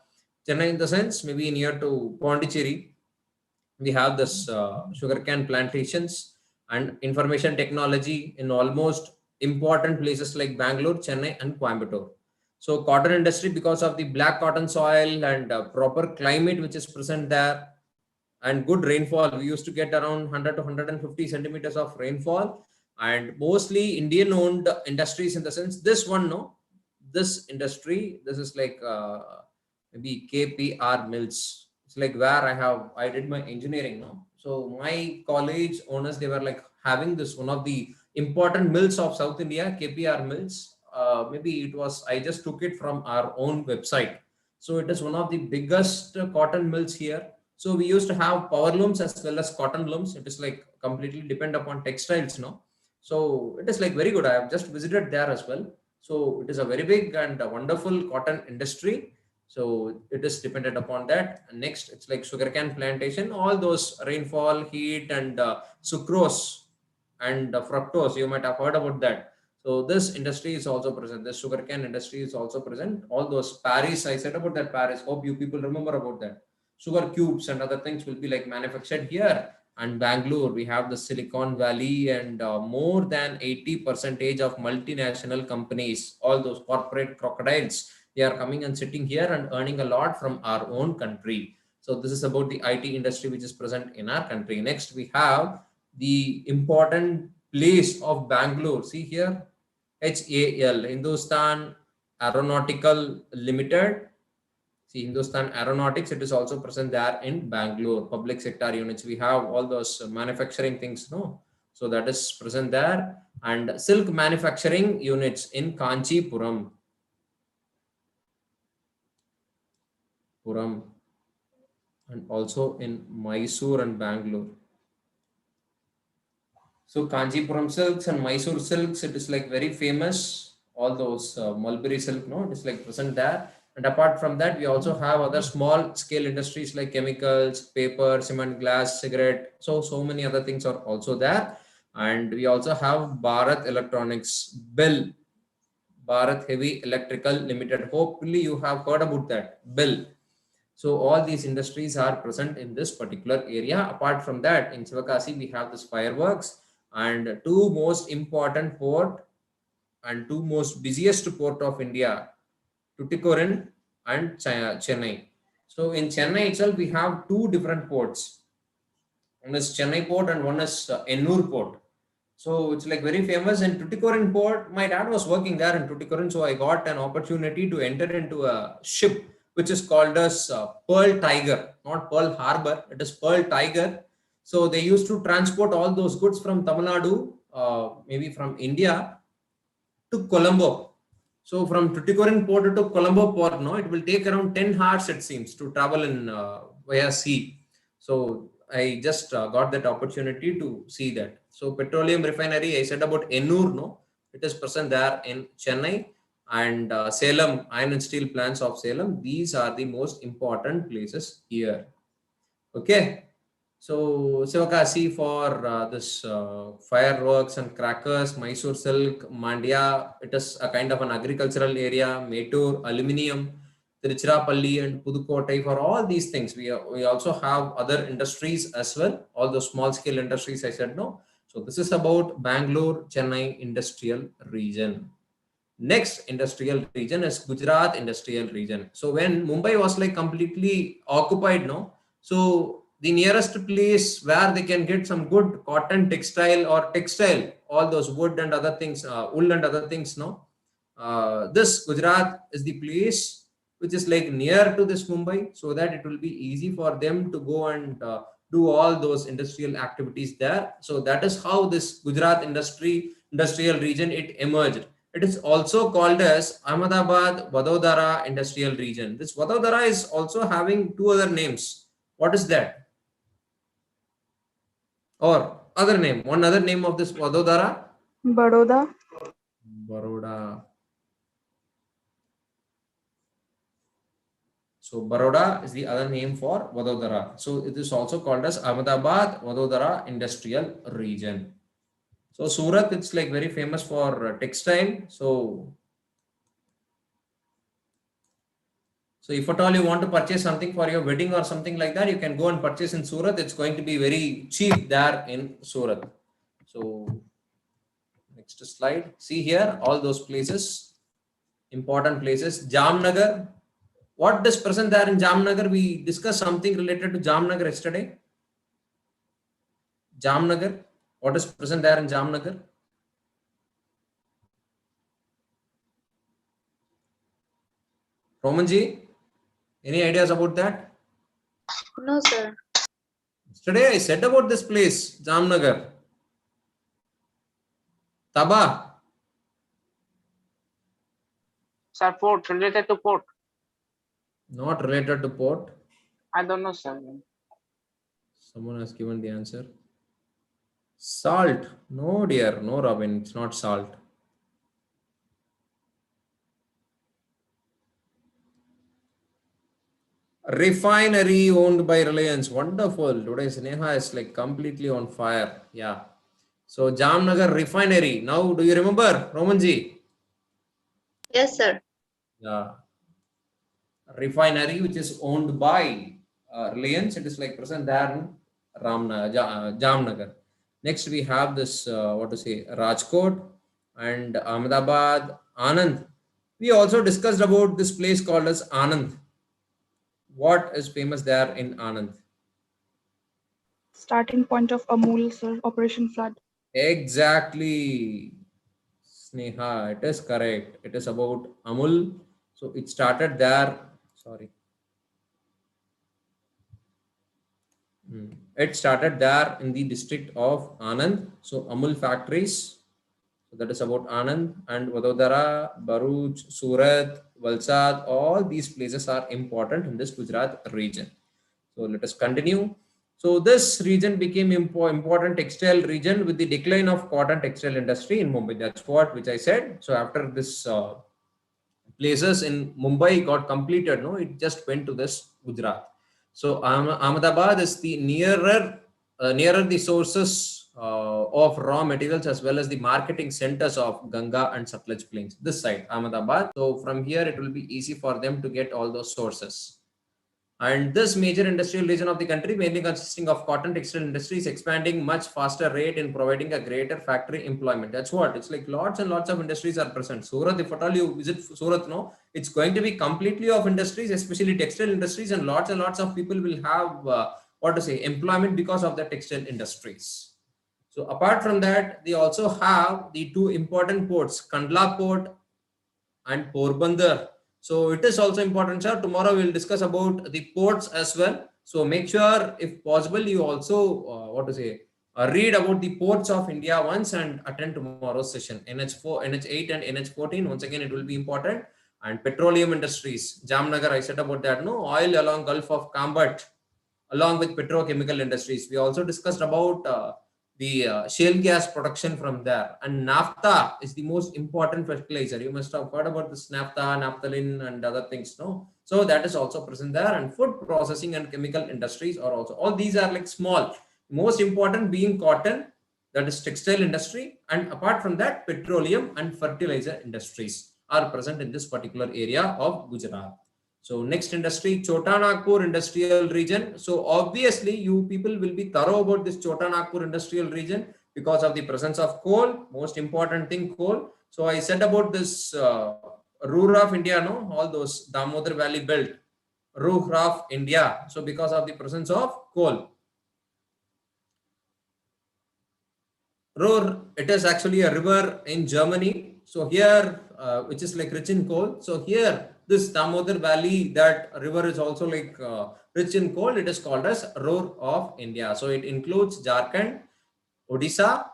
Chennai in the sense maybe near to Pondicherry, we have this sugarcane plantations and information technology in almost important places like Bangalore, Chennai, and Coimbatore. So cotton industry, because of the black cotton soil and proper climate which is present there, and good rainfall, we used to get around 100 to 150 centimeters of rainfall, and mostly Indian owned industries, in the sense this one, no, this industry, this is like maybe KPR mills. It's like where I did my engineering now. So my college owners, they were like having this one of the important mills of South India, KPR mills. Maybe it was, I just took it from our own website. So it is one of the biggest cotton mills here. So we used to have power looms as well as cotton looms. It is like completely depend upon textiles, no? So it is like very good. I have just visited there as well. So it is a very big and a wonderful cotton industry. So it is dependent upon that. And next, it's like sugarcane plantation. All those rainfall, heat, and sucrose and fructose. You might have heard about that. So this industry is also present. This sugarcane industry is also present. All those Paris, I said about that Paris. Hope you people remember about that. Sugar cubes and other things will be like manufactured here. And Bangalore, we have the Silicon Valley, and more than 80% of multinational companies, all those corporate crocodiles, they are coming and sitting here and earning a lot from our own country. So this is about the IT industry which is present in our country. Next, we have the important place of Bangalore. See here, HAL, Hindustan Aeronautical Limited. See, Hindustan Aeronautics, it is also present there in Bangalore. Public sector units, we have all those manufacturing things, no? So that is present there. And silk manufacturing units in Kanchipuram. And also in Mysore and Bangalore. So Kanchipuram silks and Mysore silks, it is like very famous. All those mulberry silk, no, it is like present there. And apart from that, we also have other small scale industries like chemicals, paper, cement, glass, cigarette. So many other things are also there. And we also have Bharat Electronics, BEL, Bharat Heavy Electrical Limited. Hopefully you have heard about that, BEL. So all these industries are present in this particular area. Apart from that, in Sivakasi, we have this fireworks, and two most important port and two most busiest port of India, Tuticorin and Chennai. So in Chennai itself, we have two different ports. One is Chennai port and one is Ennur port. So it's like very famous. In Tuticorin port, my dad was working there in Tuticorin, so I got an opportunity to enter into a ship which is called as Pearl Tiger, not Pearl Harbor. It is Pearl Tiger. So they used to transport all those goods from Tamil Nadu, maybe from India, to Colombo. So from Tuticorin port to Colombo port, no, it will take around 10 hours, it seems, to travel in via sea. So I just got that opportunity to see that. So petroleum refinery, I said about Ennur, no, it is present there in Chennai, and Salem, iron and steel plants of Salem. These are the most important places here. Okay. So Sivakasi for this fireworks and crackers, Mysore silk, Mandya, it is a kind of an agricultural area, Metur, aluminium, Tiruchirappalli and Pudukkottai. For all these things, we also have other industries as well, all the small scale industries I said, no. So this is about Bangalore, Chennai industrial region. Next industrial region is Gujarat industrial region. So when Mumbai was like completely occupied, no, so the nearest place where they can get some good cotton textile or textile, all those wood and other things, wool and other things, no, this Gujarat is the place which is like near to this Mumbai, so that it will be easy for them to go and do all those industrial activities there. So that is how this Gujarat industrial region, it emerged. It is also called as Ahmedabad Vadodara industrial region. This Vadodara is also having two other names. What is that? Or other name, one other name of this Vadodara? Baroda. Baroda. So Baroda is the other name for Vadodara. So it is also called as Ahmedabad Vadodara industrial region. So Surat, it's like very famous for textile. So if at all you want to purchase something for your wedding or something like that, you can go and purchase in Surat. It's going to be very cheap there in Surat. So next slide. See here, all those places, important places. Jamnagar. What is present there in Jamnagar? We discussed something related to Jamnagar yesterday. Jamnagar. What is present there in Jamnagar? Romanji, any ideas about that? No, sir. Yesterday I said about this place, Jamnagar. Taba. Sir, port, related to port. Not related to port. I don't know, sir. Someone has given the answer. Salt. No, dear. No, Robin. It's not salt. Refinery owned by Reliance. Wonderful. Today's Neha is like completely on fire. Yeah. So Jamnagar refinery. Now, do you remember, Romanji? Yes, sir. Yeah. Refinery which is owned by Reliance. It is like present there in Jamnagar. Next, we have this, Rajkot and Ahmedabad, Anand. We also discussed about this place called as Anand. What is famous there in Anand? Starting point of Amul, sir. Operation Flood. Exactly. Sneha, it is correct. It is about Amul. So it started there. Sorry. It started there in the district of Anand. So Amul factories. So that is about Anand and Vadodara, Bharuch, Surat, Valsad. All these places are important in this Gujarat region. So let us continue. So this region became important textile region with the decline of cotton textile industry in Mumbai. That's what which I said. So after this places in Mumbai got completed, no, it just went to this Gujarat. So Ahmedabad is the nearer the sources of raw materials as well as the marketing centers of Ganga and Satluj plains. This side, Ahmedabad. So from here, it will be easy for them to get all those sources. And this major industrial region of the country, mainly consisting of cotton textile industry, is expanding much faster rate in providing a greater factory employment. That's what it's like. Lots and lots of industries are present. Surat, if at all you visit Surat, no, it's going to be completely of industries, especially textile industries, and lots of people will have employment because of the textile industries. So apart from that, they also have the two important ports, Kandla port and Porbandar. So it is also important, sir. Tomorrow we'll discuss about the ports as well. So make sure, if possible, you also read about the ports of India once and attend tomorrow's session. NH4, NH8, and NH14. Once again, it will be important. And petroleum industries, Jamnagar, I said about that. No, oil along Gulf of Kambat, along with petrochemical industries. We also discussed about the shale gas production from there, and naphtha is the most important fertilizer. You must have heard about this naphtha, naphthalene, and other things, no? So that is also present there. And food processing and chemical industries are also, all these are like small. Most important being cotton, that is textile industry, and apart from that, petroleum and fertilizer industries are present in this particular area of Gujarat. So next industry, Chota Nagpur industrial region. So obviously you people will be thorough about this Chota Nagpur industrial region because of the presence of coal. Most important thing, coal. So I said about this Ruhr of India, no, all those Damodar Valley belt, Ruhr of India. So because of the presence of coal. Ruhr, it is actually a river in Germany. So here, which is like rich in coal. So here, this Damodar Valley, that river is also like rich in coal. It is called as Roar of India. So it includes Jharkhand, Odisha,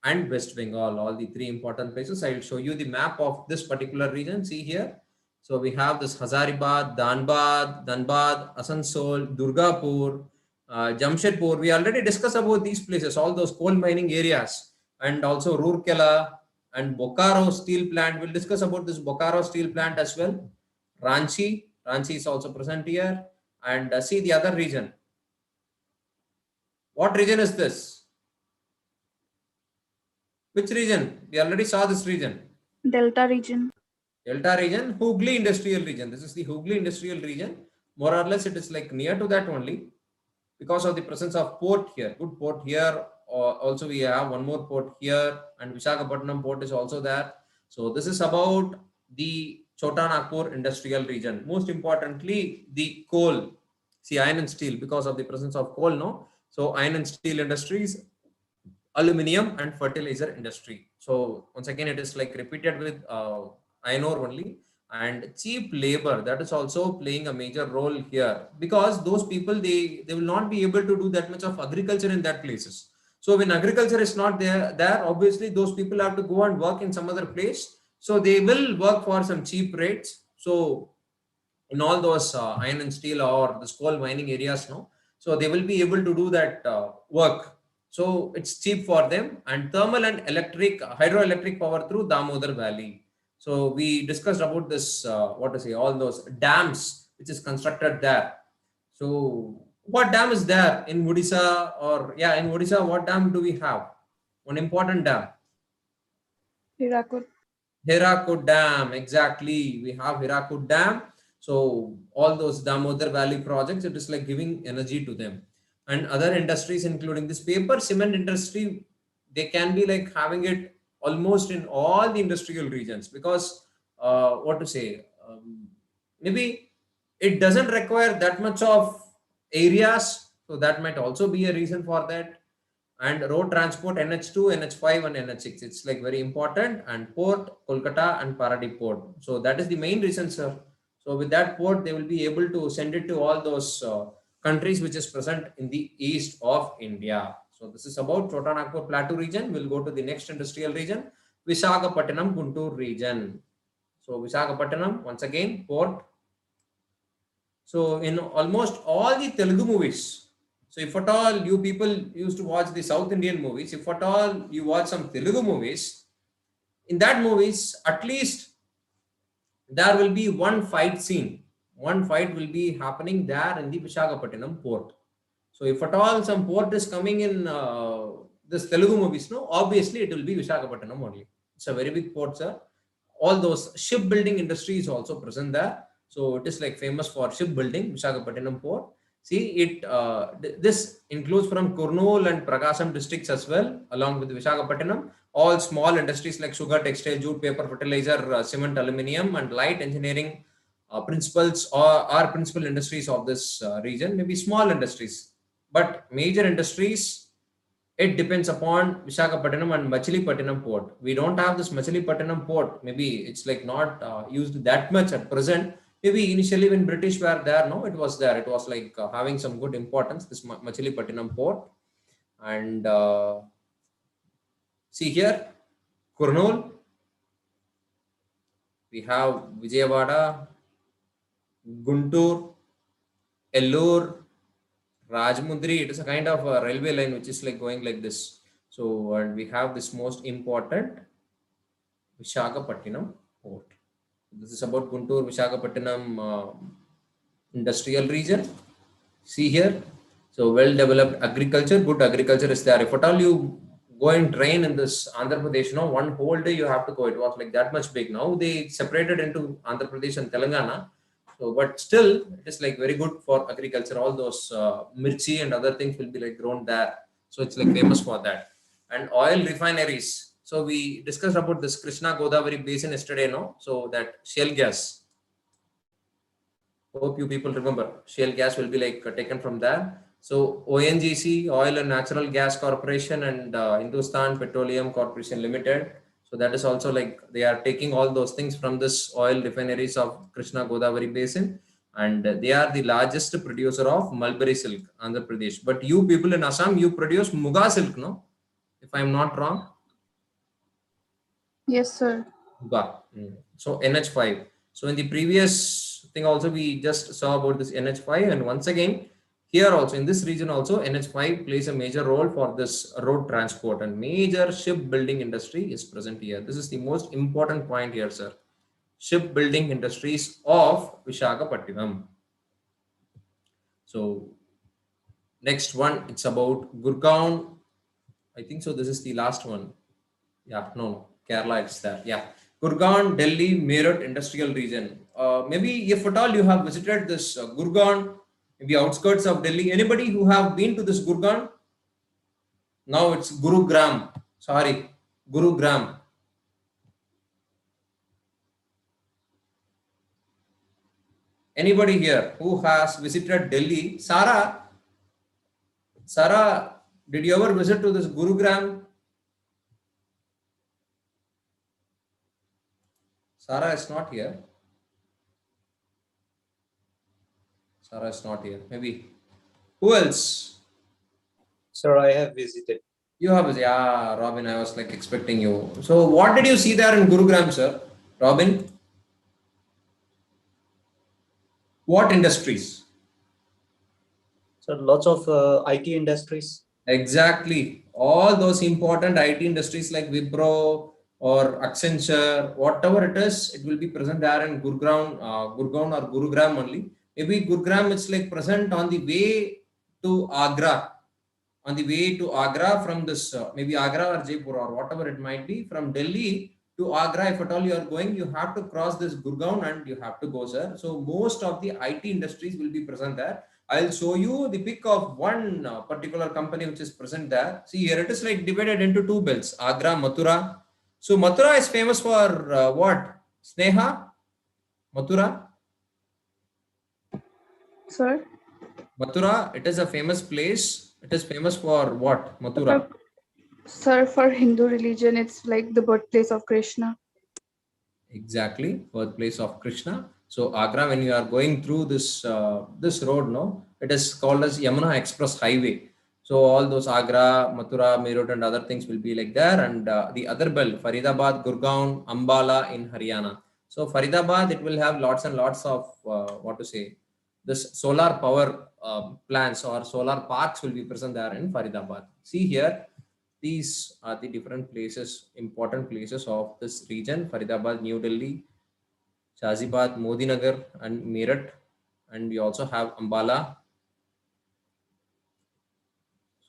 and West Bengal, all the three important places. I will show you the map of this particular region. See here. So we have this Hazaribagh, Dhanbad, Asansol, Durgapur, Jamshedpur. We already discussed about these places, all those coal mining areas, and also Rourkela and Bokaro steel plant. We'll discuss about this Bokaro steel plant as well. Ranchi is also present here. And see the other region. What region is this? Which region? We already saw this region. Delta region. Delta region, Hooghly industrial region. This is the Hooghly industrial region. More or less, it is like near to that only because of the presence of port here. Good port here. Also, we have one more port here, and Visakhapatnam port is also there. So this is about the Chota Nagpur industrial region. Most importantly, the coal. See, iron and steel, because of the presence of coal, no? So iron and steel industries, aluminum and fertilizer industry. So once again, it is like repeated with iron ore only, and cheap labor, that is also playing a major role here, because those people, they will not be able to do that much of agriculture in that places. So when agriculture is not there, obviously those people have to go and work in some other place. So they will work for some cheap rates. So in all those iron and steel or the coal mining areas, no, so they will be able to do that work. So it's cheap for them. And thermal and electric, hydroelectric power through Damodar Valley. So we discussed about this, what to say, all those dams which is constructed there. So what dam is there in Odisha? Or yeah, in Odisha, what dam do we have? One important dam. Hirakud. Hirakud Dam, exactly. We have Hirakud Dam. So all those Damodar Valley projects, it is like giving energy to them. And other industries, including this paper cement industry, they can be like having it almost in all the industrial regions, because what to say, maybe it doesn't require that much of areas. So that might also be a reason for that. And road transport, NH2, NH5 and NH6, it's like very important. And port, Kolkata and Paradip port. So that is the main reason, sir. So with that port, they will be able to send it to all those countries which is present in the east of India. So this is about Chota Nagpur Plateau region. We'll go to the next industrial region, Visakhapatnam Guntur region. So Visakhapatnam, once again, port. So in almost all the Telugu movies, so if at all you people used to watch the South Indian movies, if at all you watch some Telugu movies, in that movies, at least there will be one fight scene. One fight will be happening there in the Visakhapatnam port. So if at all some port is coming in this Telugu movies, no, obviously it will be Visakhapatnam only. It's a very big port, sir. All those shipbuilding industry is also present there. So it is like famous for shipbuilding, Visakhapatnam port. See, this includes from Kurnool and Prakasam districts as well, along with Visakhapatnam. All small industries like sugar, textile, jute, paper, fertilizer, cement, aluminium, and light engineering principles are principal industries of this region. Maybe small industries, but major industries, it depends upon Visakhapatnam and Machilipatnam port. We don't have this Machilipatnam port. Maybe it's like not used that much at present. Maybe initially when British were there, no, it was there. It was like having some good importance, this Machilipatnam port. And see here, Kurnool. We have Vijayawada, Guntur, Ellur, Rajmundri. It is a kind of a railway line which is like going like this. So, and we have this most important Visakhapatnam port. This is about Guntur, Visakhapatnam industrial region. See here. So well developed agriculture, good agriculture is there. If at all you go and train in this Andhra Pradesh, no, one whole day you have to go. It was like that much big. Now they separated into Andhra Pradesh and Telangana. So, but still, it is like very good for agriculture. All those mirchi and other things will be like grown there. So it's like famous for that. And oil refineries. So we discussed about this Krishna Godavari basin yesterday, no? So that shale gas. Hope you people remember, shale gas will be like taken from there. So ONGC, Oil and Natural Gas Corporation, and Hindustan Petroleum Corporation Limited. So that is also like they are taking all those things from this oil refineries of Krishna Godavari basin, and they are the largest producer of mulberry silk, Andhra Pradesh. But you people in Assam, you produce muga silk, no? If I am not wrong. Yes, sir. Muga. So NH5. So in the previous thing also we just saw about this NH5, and once again here also in this region also NH5 plays a major role for this road transport, and major shipbuilding industry is present here. This is the most important point here, sir. Shipbuilding industries of Visakhapatnam. So next one, it's about Gurgaon. I think so. This is the last one. Yeah, no, Kerala, it's there. Yeah, Gurgaon, Delhi, Meerut industrial region. Maybe if at all you have visited this Gurgaon, maybe outskirts of Delhi. Anybody who have been to this Gurgaon? Now it's Gurugram. Sorry, Gurugram. Anybody here who has visited Delhi? Sarah, did you ever visit to this Gurugram? Sarah is not here. Sarah is not here. Maybe. Who else? Sir, I have visited. You have, yeah, Robin. I was like expecting you. So, what did you see there in Gurugram, sir? Robin? What industries? So lots of IT industries. Exactly. All those important IT industries like Wipro or Accenture, whatever it is, it will be present there in Gurgaon or Gurugram only. Maybe Gurugram it's like present on the way to Agra. On the way to Agra from this, maybe Agra or Jaipur or whatever it might be, from Delhi to Agra, if at all you are going, you have to cross this Gurgaon and you have to go, sir. So most of the IT industries will be present there. I'll show you the pic of one particular company which is present there. See here, it is like divided into two belts, Agra, Mathura. So Mathura is famous for what? Sneha? Mathura? Sir. Mathura, it is a famous place. It is famous for what? Mathura. Sir, for Hindu religion, it's like the birthplace of Krishna. Exactly, birthplace of Krishna. So Agra, when you are going through this this road, no, it is called as Yamuna Express Highway. So all those Agra, Mathura, Meerut, and other things will be like there. And the other belt, Faridabad, Gurgaon, Ambala in Haryana. So Faridabad, it will have lots and lots of what to say, this solar power plants or solar parks will be present there in Faridabad. See here, these are the different places, important places of this region: Faridabad, New Delhi, Shazibad, Modinagar, and Meerut. And we also have Ambala.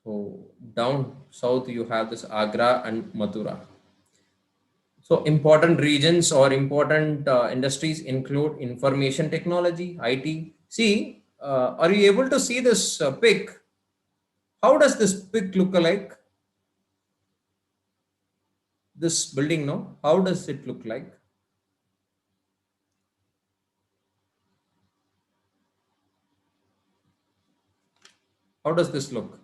So down south, you have this Agra and Mathura. So important regions or important industries include information technology, IT. See, are you able to see this pic? How does this pic look like? This building, no? How does it look like? How does this look?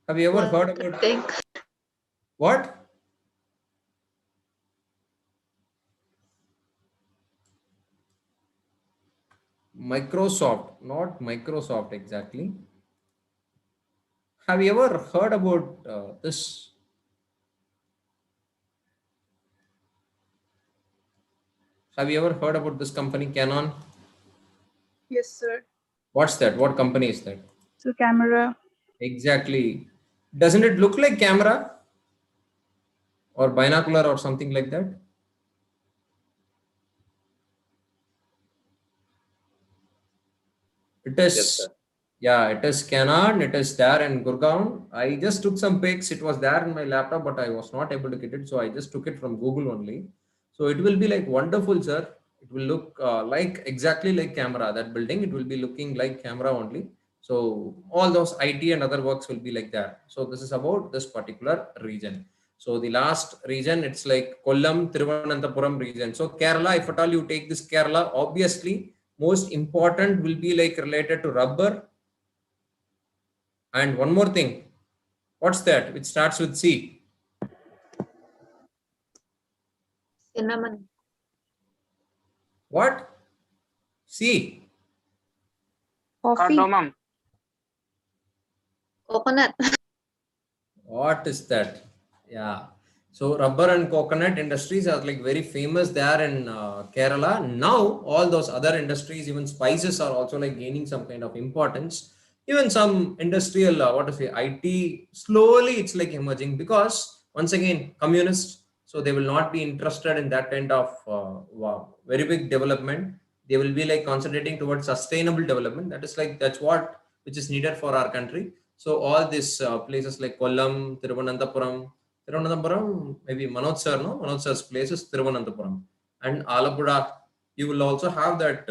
Have you ever heard about what? Microsoft, not Microsoft exactly. Have you ever heard about this? Have you ever heard about this company, Canon? Yes, sir. What's that? What company is that? So camera. Exactly. Doesn't it look like camera or binocular or something like that? It is, Yes, sir. yeah, it is Canon. It is there in Gurgaon. I just took some pics. It was there in my laptop, but I was not able to get it. So I just took it from Google only. So it will be like wonderful, sir. It will look like exactly like camera. That building, it will be looking like camera only. So all those IT and other works will be like that. So this is about this particular region. So the last region, it's like Kollam, Thiruvananthapuram region. So Kerala, if at all you take this Kerala, obviously most important will be like related to rubber And one more thing. What's that? Which starts with C. Cinnamon. What? C. Coffee. Cardamom. Coconut. What is that? Yeah. So rubber and coconut industries are like very famous there in Kerala. Now all those other industries, even spices, are also like gaining some kind of importance. Even some industrial, what to say, IT, slowly it's like emerging because once again, communists, so they will not be interested in that kind of wow, very big development. They will be like concentrating towards sustainable development. That is like, that's what which is needed for our country. So all these places like Kollam, Thiruvananthapuram, maybe Manoj sir, no? Manoj sir's place is Thiruvananthapuram. And Alapura, you will also have that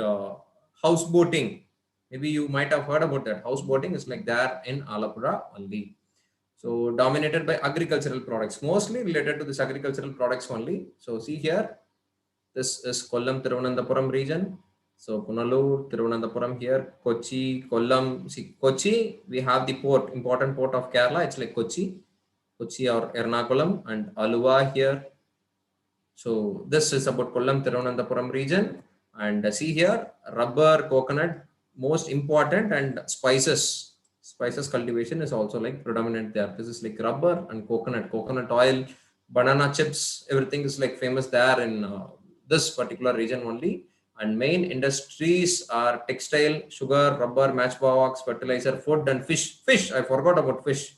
houseboating. Maybe you might have heard about that. Houseboating is like there in Alapura only. So dominated by agricultural products, mostly related to this agricultural products only. So see here, this is Kollam Thiruvananthapuram region. So Punalur, Thiruvananthapuram here, Kochi, Kollam. See, Kochi, we have the port, important port of Kerala. It's like Kochi, Kochi or Ernakulam, and Aluva here. So this is about Kollam Thiruvananthapuram region. And see here, rubber, coconut, most important, and spices. Spices cultivation is also like predominant there. This is like rubber and coconut oil, banana chips, everything is like famous there in this particular region only. And main industries are textile, sugar, rubber, matchbox, fertilizer, food, and fish. Fish, I forgot about fish.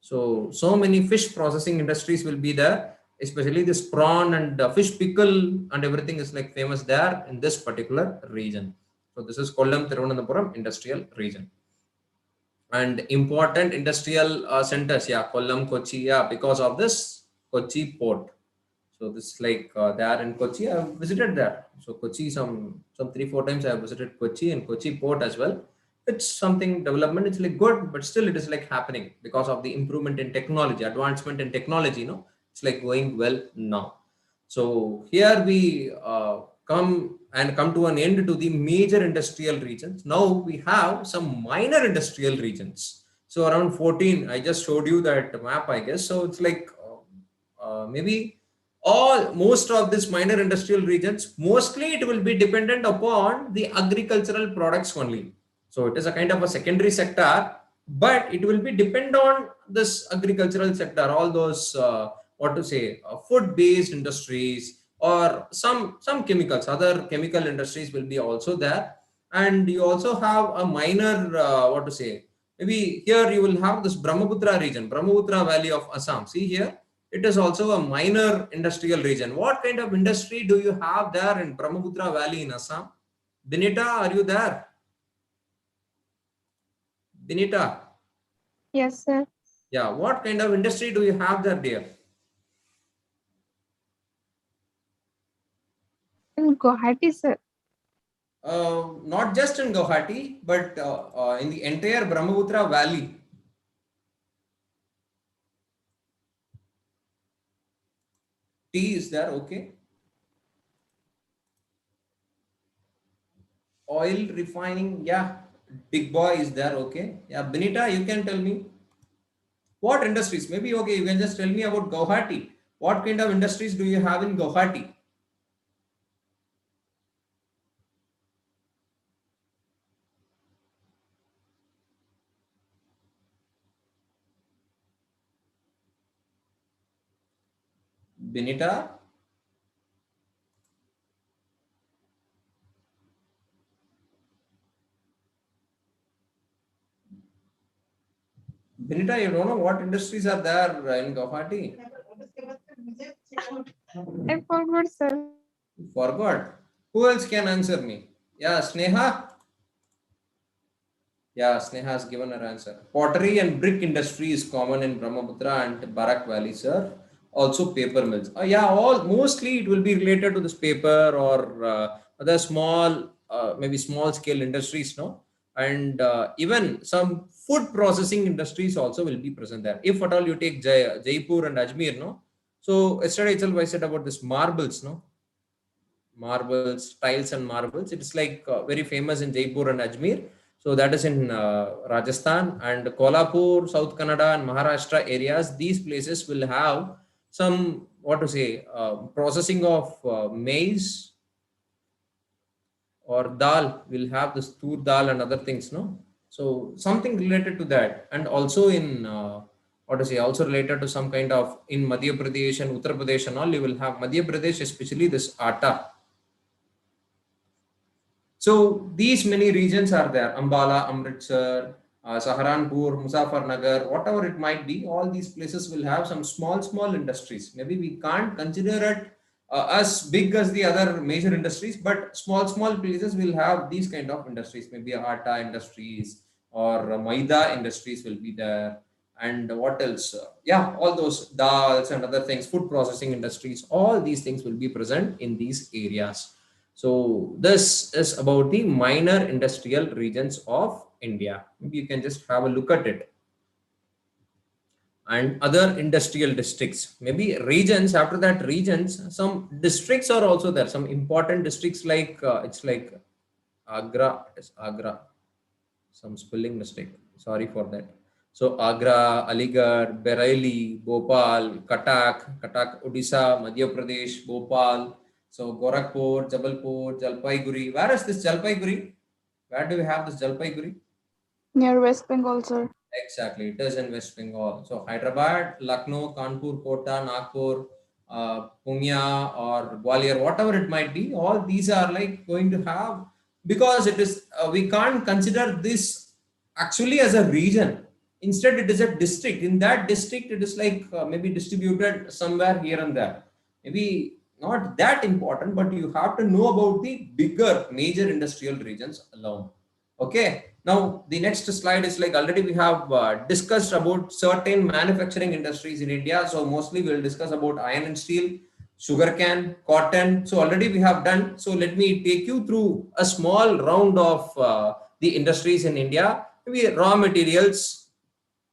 So many fish processing industries will be there, especially this prawn and fish pickle and everything is like famous there in this particular region. So this is Kollam Thiruvananthapuram industrial region. And important industrial centers, yeah, Kollam, Kochi, yeah, because of this Kochi port. So this is like there in Kochi, I have visited there. So Kochi, some 3-4 times I have visited Kochi and Kochi port as well. It's something development. It's like good, but still it is like happening because of the improvement in technology, advancement in technology. It's like going well now. So here we come to an end to the major industrial regions. Now we have some minor industrial regions. So around 14, I just showed you that map, I guess. So it's like maybe most of these minor industrial regions, mostly it will be dependent upon the agricultural products only. So it is a kind of a secondary sector, but it will be depend on this agricultural sector, all those food based industries or some chemicals, other chemical industries will be also there. And you also have a minor maybe here you will have this Brahmaputra region, Brahmaputra valley of Assam. See here, it is also a minor industrial region. What kind of industry do you have there in Brahmaputra valley in Assam? Binita, are you there? Binita, Yes, sir. yeah, what kind of industry do you have there, dear? In Guwahati, sir. Not just in Guwahati, but in the entire Brahmaputra valley. Tea is there, okay. Oil refining, yeah. Big boy is there, okay. Yeah, Binita, you can tell me. What industries? Maybe, okay, you can just tell me about Guwahati. What kind of industries do you have in Guwahati? Binita? Benita, you don't know what industries are there in Guwahati? I forgot, sir. Forgot. Who else can answer me? Yeah, Sneha? Yeah, Sneha has given her answer. Pottery and brick industry is common in Brahmaputra and Barak Valley, sir. Also paper mills. Yeah, all mostly it will be related to this paper or other small, maybe small scale industries, no? And even some food processing industries also will be present there. If at all you take Jaipur and Ajmer, no? So yesterday itself I said about this marbles, no? Marbles, tiles and marbles. It is like very famous in Jaipur and Ajmer. So that is in Rajasthan, and Kolhapur, South Kannada and Maharashtra areas. These places will have some, what to say, processing of maize or dal. Will have this tur dal and other things, no? So something related to that, and also in what to say, also related to some kind of in Madhya Pradesh and Uttar Pradesh and all. You will have Madhya Pradesh, especially this atta. So these many regions are there: Ambala, Amritsar, Saharanpur, Muzaffarnagar, whatever it might be. All these places will have some small industries. Maybe we can't consider it as big as the other major industries, but small places will have these kind of industries. Maybe Atta industries or Maida industries will be there. And what else? Yeah, all those dals and other things, food processing industries, all these things will be present in these areas. So this is about the minor industrial regions of India. Maybe you can just have a look at it. And other industrial districts, maybe regions. After that, regions, some districts are also there. Some important districts like it's like Agra. It is Agra. Some spelling mistake. Sorry for that. So Agra, Aligarh, Bareilly, Bhopal, Cuttack, Odisha, Madhya Pradesh, Bhopal. So Gorakhpur, Jabalpur, Jalpaiguri. Where is this Jalpaiguri? Where do we have this Jalpaiguri? Near West Bengal, sir. Exactly, it is in West Bengal. So Hyderabad, Lucknow, Kanpur, Kota, Nagpur, Pune or Gwalior, whatever it might be, all these are like going to have, because it is, we can't consider this actually as a region. Instead, it is a district. In that district, it is like maybe distributed somewhere here and there. Maybe not that important, but you have to know about the bigger major industrial regions alone. Okay. Now, the next slide is like already we have discussed about certain manufacturing industries in India. So mostly we'll discuss about iron and steel, sugarcane, cotton. So already we have done. So let me take you through a small round of the industries in India. Maybe raw materials.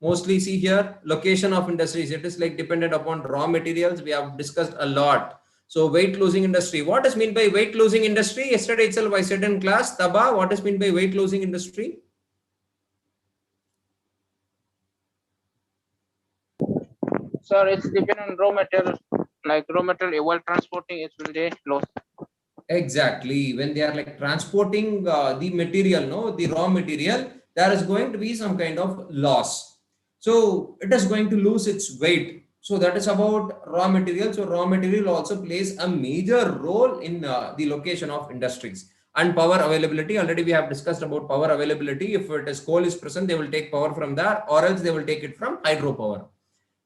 Mostly see here, location of industries. It is like dependent upon raw materials. We have discussed a lot. So weight losing industry. What is meant by weight losing industry? Yesterday itself I said in class, Taba, what is meant by weight losing industry? Sir, it's depend on raw material. Like raw material, while transporting, it will be lost. Exactly. When they are like transporting the material, no, the raw material, there is going to be some kind of loss. So it is going to lose its weight. So that is about raw material. So raw material also plays a major role in the location of industries. And power availability. Already we have discussed about power availability. If it is coal is present, they will take power from there, or else they will take it from hydropower.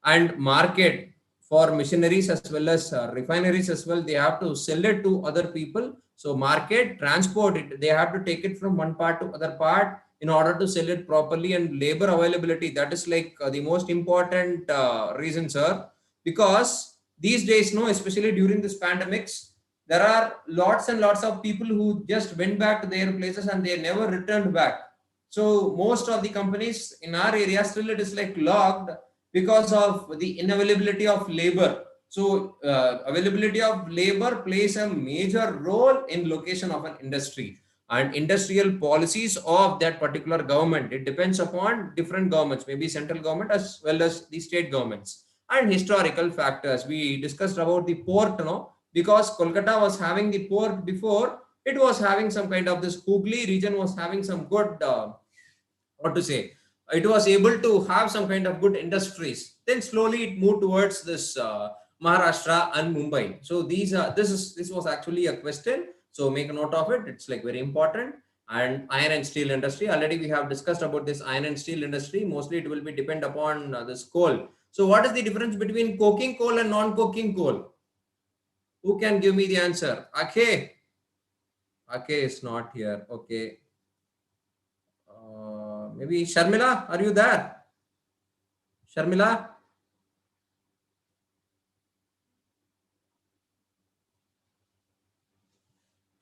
And market for machineries as well as refineries as well, they have to sell it to other people. So market, transport it, they have to take it from one part to other part in order to sell it properly. And labor availability, that is like the most important reason, sir, because these days, no, especially during this pandemics, there are lots and lots of people who just went back to their places and they never returned back. So most of the companies in our area still it is like locked because of the inavailability of labor. So availability of labor plays a major role in location of an industry, and industrial policies of that particular government. It depends upon different governments, maybe central government as well as the state governments. And historical factors. We discussed about the port, no, because Kolkata was having the port before. It was having some kind of this Hooghly region was having some good what to say, it was able to have some kind of good industries. Then slowly it moved towards this Maharashtra and Mumbai. So these are, this was actually a question, so make a note of it, it's like very important. And iron and steel industry, already we have discussed about this iron and steel industry. Mostly it will be depend upon this coal. So what is the difference between coking coal and non-coking coal? Who can give me the answer? Okay, is not here. Okay, maybe Sharmila, are you there? Sharmila?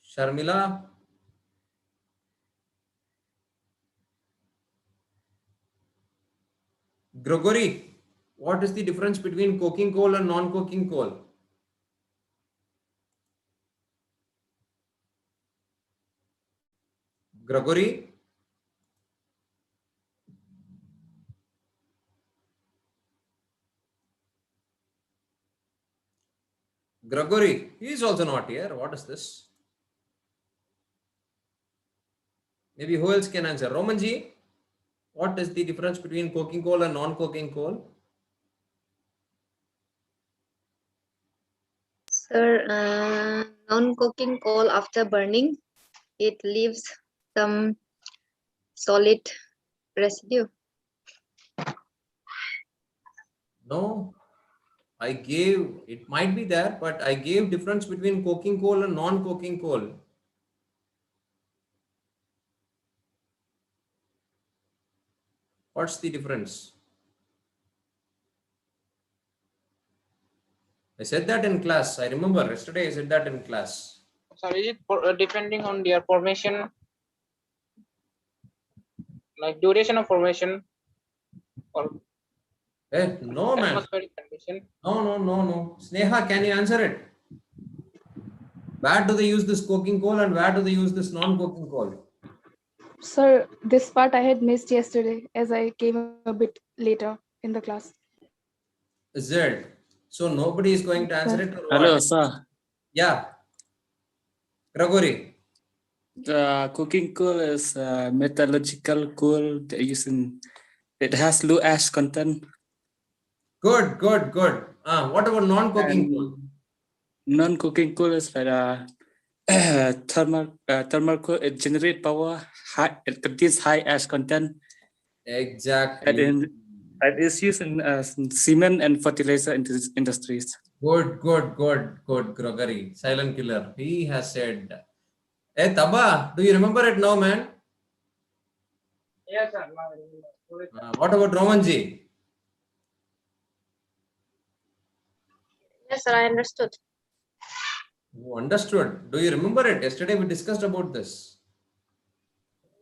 Sharmila? Gregory? What is the difference between coking coal and non-coking coal? Gregory? Gregory, he is also not here. What is this? Maybe who else can answer? Romanji, what is the difference between coking coal and non-coking coal? Sir, non-coking coal after burning, it leaves some solid residue. No, I gave, it might be there, but I gave difference between coking coal and non-coking coal. What's the difference? I said that in class. I remember yesterday I said that in class. Sir, is it depending on their formation, like duration of formation or No, man. atmospheric condition? No. Sneha, can you answer it? Where do they use this coking coal and where do they use this non-coking coal? Sir, this part I had missed yesterday as I came a bit later in the class. Is it? So nobody is going to answer it or Hello, what? sir. Yeah. Gregory. The cooking coal is metallurgical coal that it has low ash content. Good. What about non-coking coal? And non-cooking coal is like thermal coal. It generates power. It contains high ash content. Exactly. It is used in cement and fertilizer industries. Good, Gregory. Silent killer. He has said. Hey, Taba, do you remember it now, man? Yes, sir. What about Romanji? Yes, sir, I understood. You understood. Do you remember it? Yesterday we discussed about this.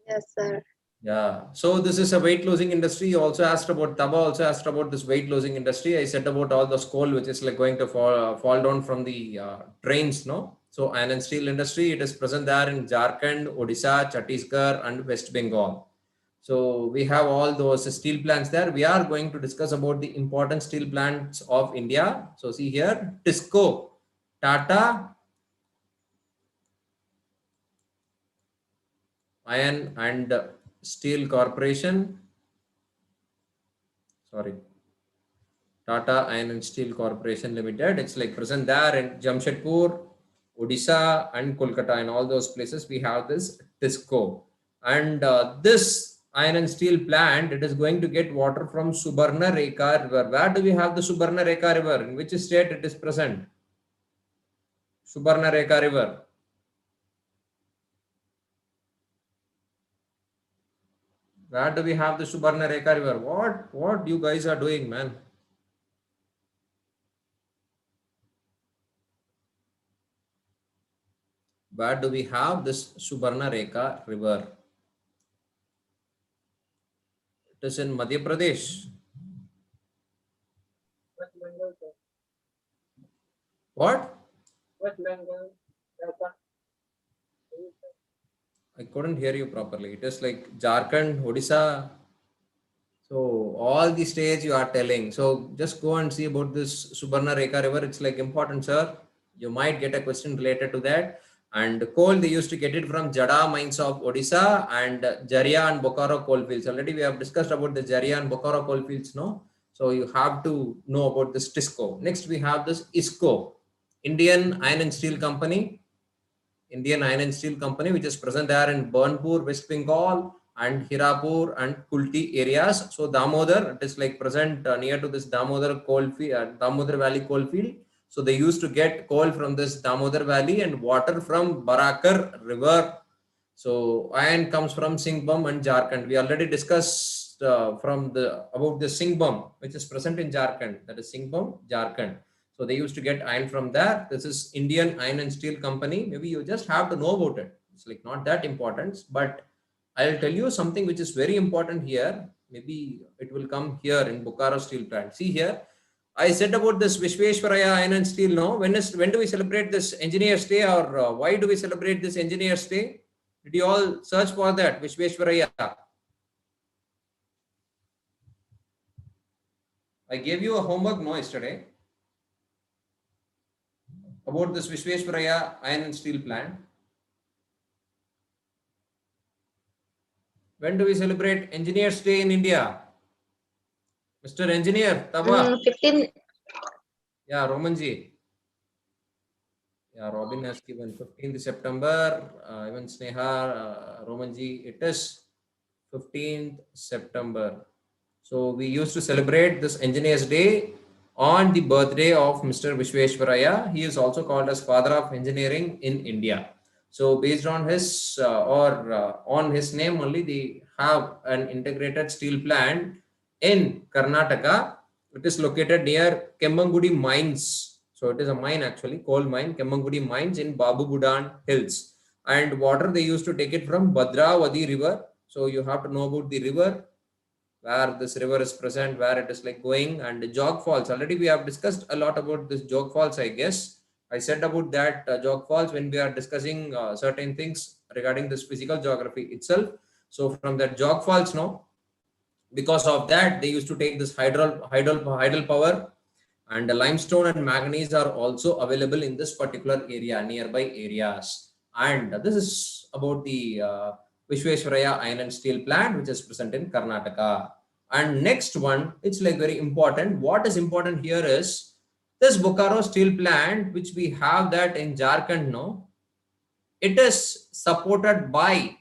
Yes, sir. Yeah. So this is a weight losing industry. You also asked about Taba, also asked about this weight losing industry. I said about all the coal which is like going to fall down from the trains, no? So iron and steel industry, it is present there in Jharkhand, Odisha, Chhattisgarh, and West Bengal. So we have all those steel plants there. We are going to discuss about the important steel plants of India. So see here, TISCO, Tata Iron and Steel Corporation. Sorry. Tata Iron and Steel Corporation Limited. It's like present there in Jamshedpur, Odisha, and Kolkata. In all those places, we have this TISCO. And this iron and steel plant, it is going to get water from Subarna Rekha River. Where do we have the Subarna Rekha River? In which state it is present? Subarna Rekha River. Where do we have the Subarna Rekha River? What you guys are doing, man? Where do we have this Subarna Rekha River? It is in Madhya Pradesh. West Bengal, sir. What? West Bengal, Jharkhand. I couldn't hear you properly. It is like Jharkhand, Odisha. So all the states you are telling. So just go and see about this Subarna Rekha River. It's like important, sir. You might get a question related to that. And coal, they used to get it from Jada mines of Odisha and Jaria and Bokaro coalfields. Already we have discussed about the Jaria and Bokaro coalfields, no? So you have to know about this TISCO. Next we have this ISCO, Indian Iron and Steel Company. Indian Iron and Steel Company, which is present there in Burnpur, West Bengal, and Hirapur and Kulti areas. So Damodar, it is like present near to this Damodar coalfield, Damodar Valley coalfield. So they used to get coal from this Damodar Valley and water from Barakar River. So iron comes from Singhbum and Jharkhand. We already discussed about the Singhbum, which is present in Jharkhand. That is Singhbum, Jharkhand. So they used to get iron from there. This is Indian Iron and Steel Company. Maybe you just have to know about it. It's like not that important, but I'll tell you something which is very important here. Maybe it will come here in Bokaro Steel Plant. See here, I said about this Vishveshwaraya Iron and Steel. No, when do we celebrate this Engineers Day, or why do we celebrate this Engineers Day? Did you all search for that Vishveshwaraya? I gave you a homework no yesterday. about this Vishweshwaraya iron and steel plant? When do we celebrate Engineers Day in India? Mr. Engineer, Taba. 15. Yeah, Romanji. Yeah, Robin has given 15th September. Even Sneha, Romanji, it is 15th September. So we used to celebrate this Engineers Day on the birthday of Mr. Vishweshwaraya. He is also called as father of engineering in India. So based on his on his name only, they have an integrated steel plant in Karnataka. It is located near Kemmangudi mines. So it is a mine actually, coal mine, Kemmangudi mines in Babugudan Hills. And water they used to take it from Bhadravati river. So you have to know about the river, where this river is present, where it is like going, and jog falls. Already we have discussed a lot about this jog falls, I guess. I said about that jog falls when we are discussing certain things regarding this physical geography itself. So from that jog falls, no, because of that they used to take this hydel power, and the limestone and manganese are also available in this particular area, nearby areas. And this is about the Vishweshwaraya iron and steel plant, which is present in Karnataka. And next one, it's like very important. What is important here is this Bokaro steel plant, which we have that in Jharkhand, no, it is supported by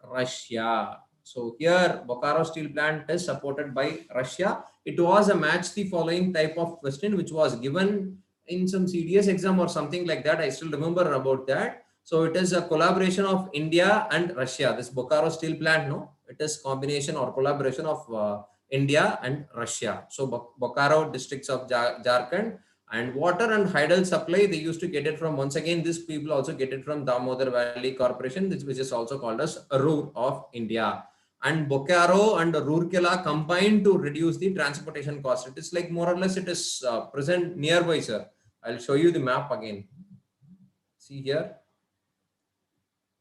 Russia. So here Bokaro steel plant is supported by Russia. It was a match the following type of question which was given in some CDS exam or something like that. I still remember about that. So it is a collaboration of India and Russia. This Bokaro steel plant, no, it is combination or collaboration of India and Russia. So Bokaro districts of Jharkhand, and water and hydel supply they used to get it from, once again these people also get it from Damodar Valley Corporation, which is also called as Ruhr of India. And Bokaro and Rourkela combined to reduce the transportation cost. It is like more or less it is present nearby, sir. I'll show you the map again. See here.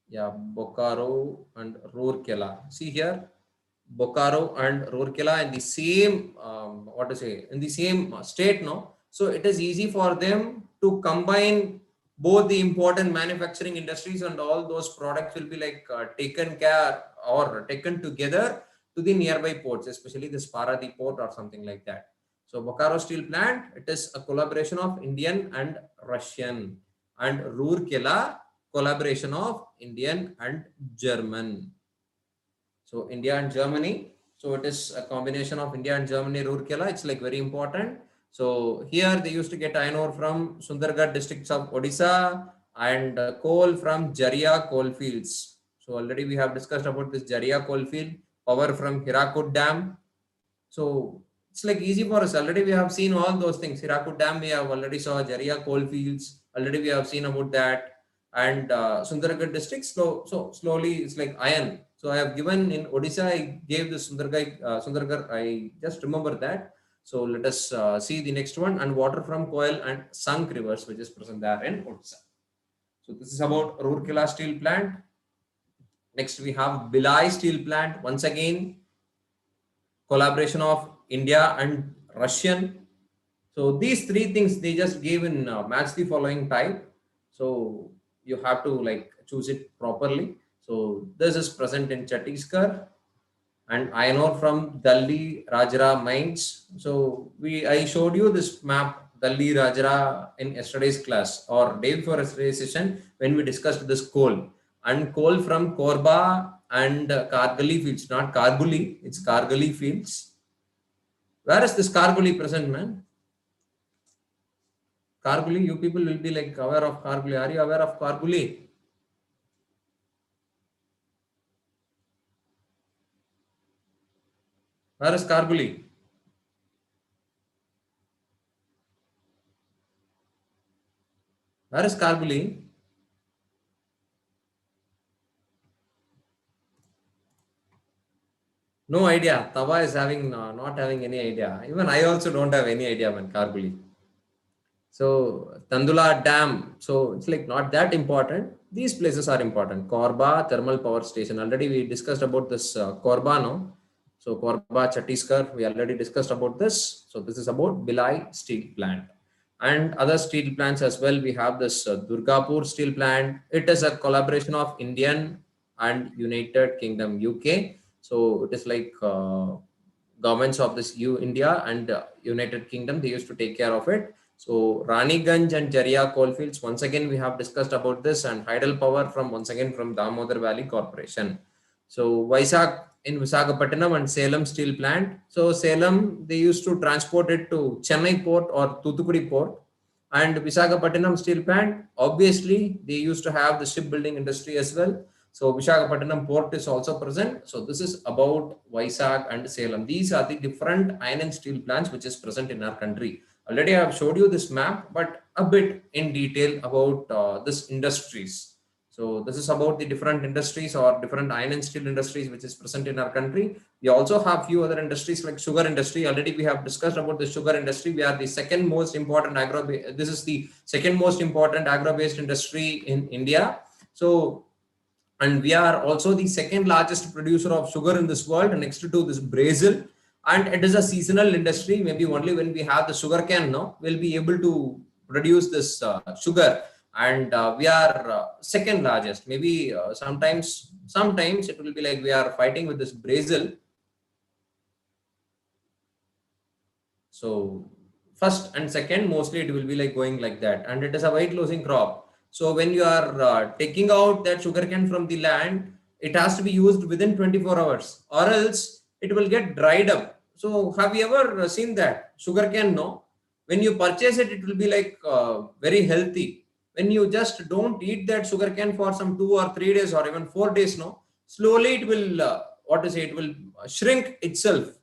Yeah, Bokaro and Rourkela. See here, Bokaro and Rourkela in the same what to say, in the same state, no. So it is easy for them to combine both the important manufacturing industries, and all those products will be like taken care or taken together to the nearby ports, especially this Paradip port or something like that. So Bokaro steel plant, it is a collaboration of Indian and Russian, and Rourkela collaboration of Indian and German. So India and Germany. So it is a combination of India and Germany, Rourkela. It's like very important. So here they used to get iron ore from Sundargarh districts of Odisha, and coal from Jaria coal fields. So already we have discussed about this Jaria coal field, power from Hirakud Dam. So it's like easy for us. Already we have seen all those things. Hirakud Dam we have already saw, Jaria coal fields. Already we have seen about that. And Sundargarh district, so slowly it's like iron. So I have given in Odisha, I gave the Sundargarh, I just remember that. So let us see the next one, and water from Koel and Sunk rivers, which is present there in Odisha. So this is about Rourkela steel plant. Next we have Bhilai steel plant. Once again, collaboration of India and Russian. So these three things they just gave in match the following type. So you have to like choose it properly. So this is present in Chhattisgarh, and iron ore from Dalli Rajra mines. So I showed you this map Dalli Rajra in yesterday's class or day before yesterday's session when we discussed this coal, and coal from Korba and Kargali fields, not Karbuli, it's Kargali fields. Where is this Kargali present, man? Karguli, you people will be like aware of Karguli. Are you aware of Karguli? Where is Karguli? Where is Karguli? No idea. Tava is having not having any idea. Even I also don't have any idea when Karguli. So Tandula Dam. So it's like not that important. These places are important. Korba thermal power station. Already we discussed about this Korba, no? So Korba Chhattisgarh, we already discussed about this. So this is about Bhilai steel plant. and other steel plants as well. We have this Durgapur steel plant. It is a collaboration of Indian and United Kingdom UK. So it is like governments of this India and United Kingdom, they used to take care of it. So Raniganj and Jaria coalfields, once again we have discussed about this, and Hydel Power from once again from Damodar Valley Corporation. So Vaisak in Visakhapatnam and Salem steel plant. So Salem, they used to transport it to Chennai port or Thoothukudi port. And Visakhapatnam steel plant, obviously they used to have the shipbuilding industry as well. So Visakhapatnam port is also present. So this is about Vaisak and Salem. These are the different iron and steel plants which is present in our country. Already I have showed you this map, but a bit in detail about this industries. So this is about the different industries or different iron and steel industries which is present in our country. We also have few other industries like sugar industry. Already we have discussed about the sugar industry. We are the second most important this is the second most important agro-based industry in India. So, and we are also the second largest producer of sugar in this world, next to this Brazil. And it is a seasonal industry. Maybe only when we have the sugar cane, no, we'll be able to produce this sugar. And we are second largest. Maybe sometimes it will be like we are fighting with this Brazil. So first and second, mostly it will be like going like that, and it is a weight losing crop. So when you are taking out that sugarcane from the land, it has to be used within 24 hours, or else it will get dried up. So have you ever seen that sugarcane? No, when you purchase it, it will be like very healthy. When you just don't eat that sugarcane for some 2 or 3 days or even 4 days, no, slowly it will it will shrink itself.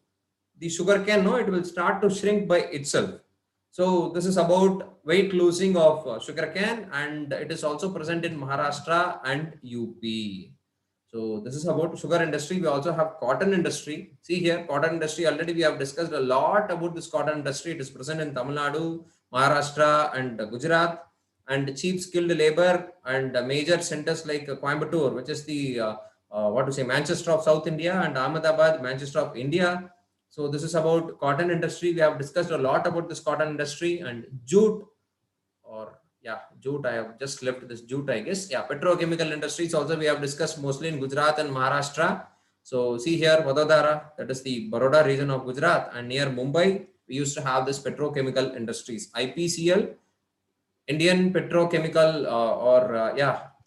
The sugar cane, no, it will start to shrink by itself. So this is about weight losing of sugar cane, and it is also present in Maharashtra and UP. So this is about sugar industry. We also have cotton industry. See here, cotton industry, already we have discussed a lot about this cotton industry. It is present in Tamil Nadu, Maharashtra and Gujarat, and cheap skilled labor and major centers like Coimbatore, which is the Manchester of South India, and Ahmedabad, Manchester of India. So this is about cotton industry. We have discussed a lot about this cotton industry. And jute, or jute, I have just left this jute, I guess. Yeah, petrochemical industries also we have discussed mostly in Gujarat and Maharashtra. So see here, Vadodara, that is the Baroda region of Gujarat, and near Mumbai, we used to have this petrochemical industries. IPCL, Indian Petrochemical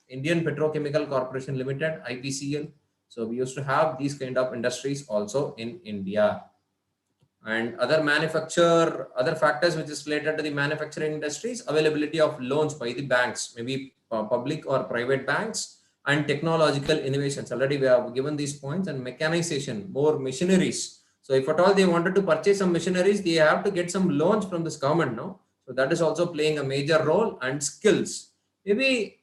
Indian Petrochemical Corporation Limited, IPCL. So we used to have these kind of industries also in India. And other factors which is related to the manufacturing industries, availability of loans by the banks, maybe public or private banks, and technological innovations. Already we have given these points. And mechanization, more machineries. So if at all they wanted to purchase some machineries, they have to get some loans from this government, no? So that is also playing a major role. And skills, maybe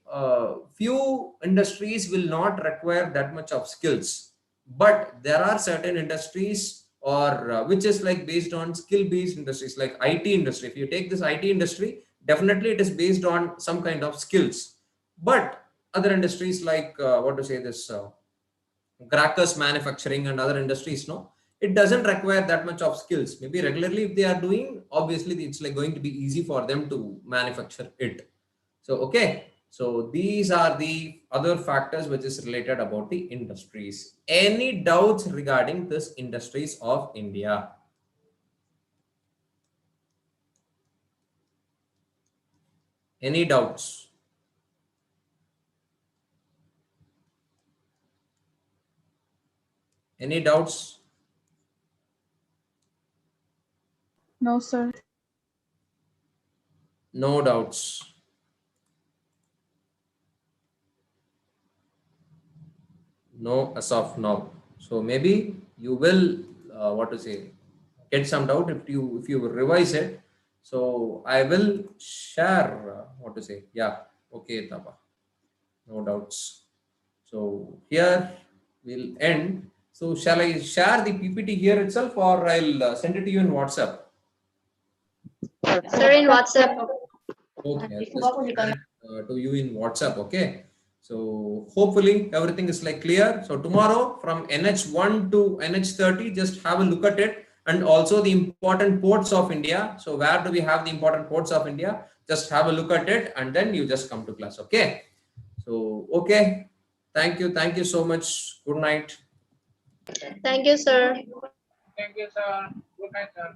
few industries will not require that much of skills, but there are certain industries or which is like based on skill based industries, like IT industry. If you take this IT industry, definitely it is based on some kind of skills. But other industries like crackers manufacturing and other industries, no, it doesn't require that much of skills. Maybe regularly if they are doing, obviously it's like going to be easy for them to manufacture it. So okay, so these are the other factors which is related about the industries. Any doubts regarding this industries of India? Any doubts? Any doubts? No, sir. No doubts. No, as of now. So maybe you will get some doubt if you revise it. So I will share okay, Taba. No doubts. So here we'll end. So shall I share the PPT here itself, or I'll send it to you in WhatsApp? Sir, in WhatsApp. Okay, I'll just send it to you in WhatsApp. Okay. So hopefully everything is like clear. So tomorrow from NH1 to NH30, just have a look at it. and also the important ports of India. So where do we have the important ports of India? Just have a look at it and then you just come to class. Okay. So, okay. Thank you. Thank you so much. Good night. Thank you, sir. Thank you, sir. Good night, sir.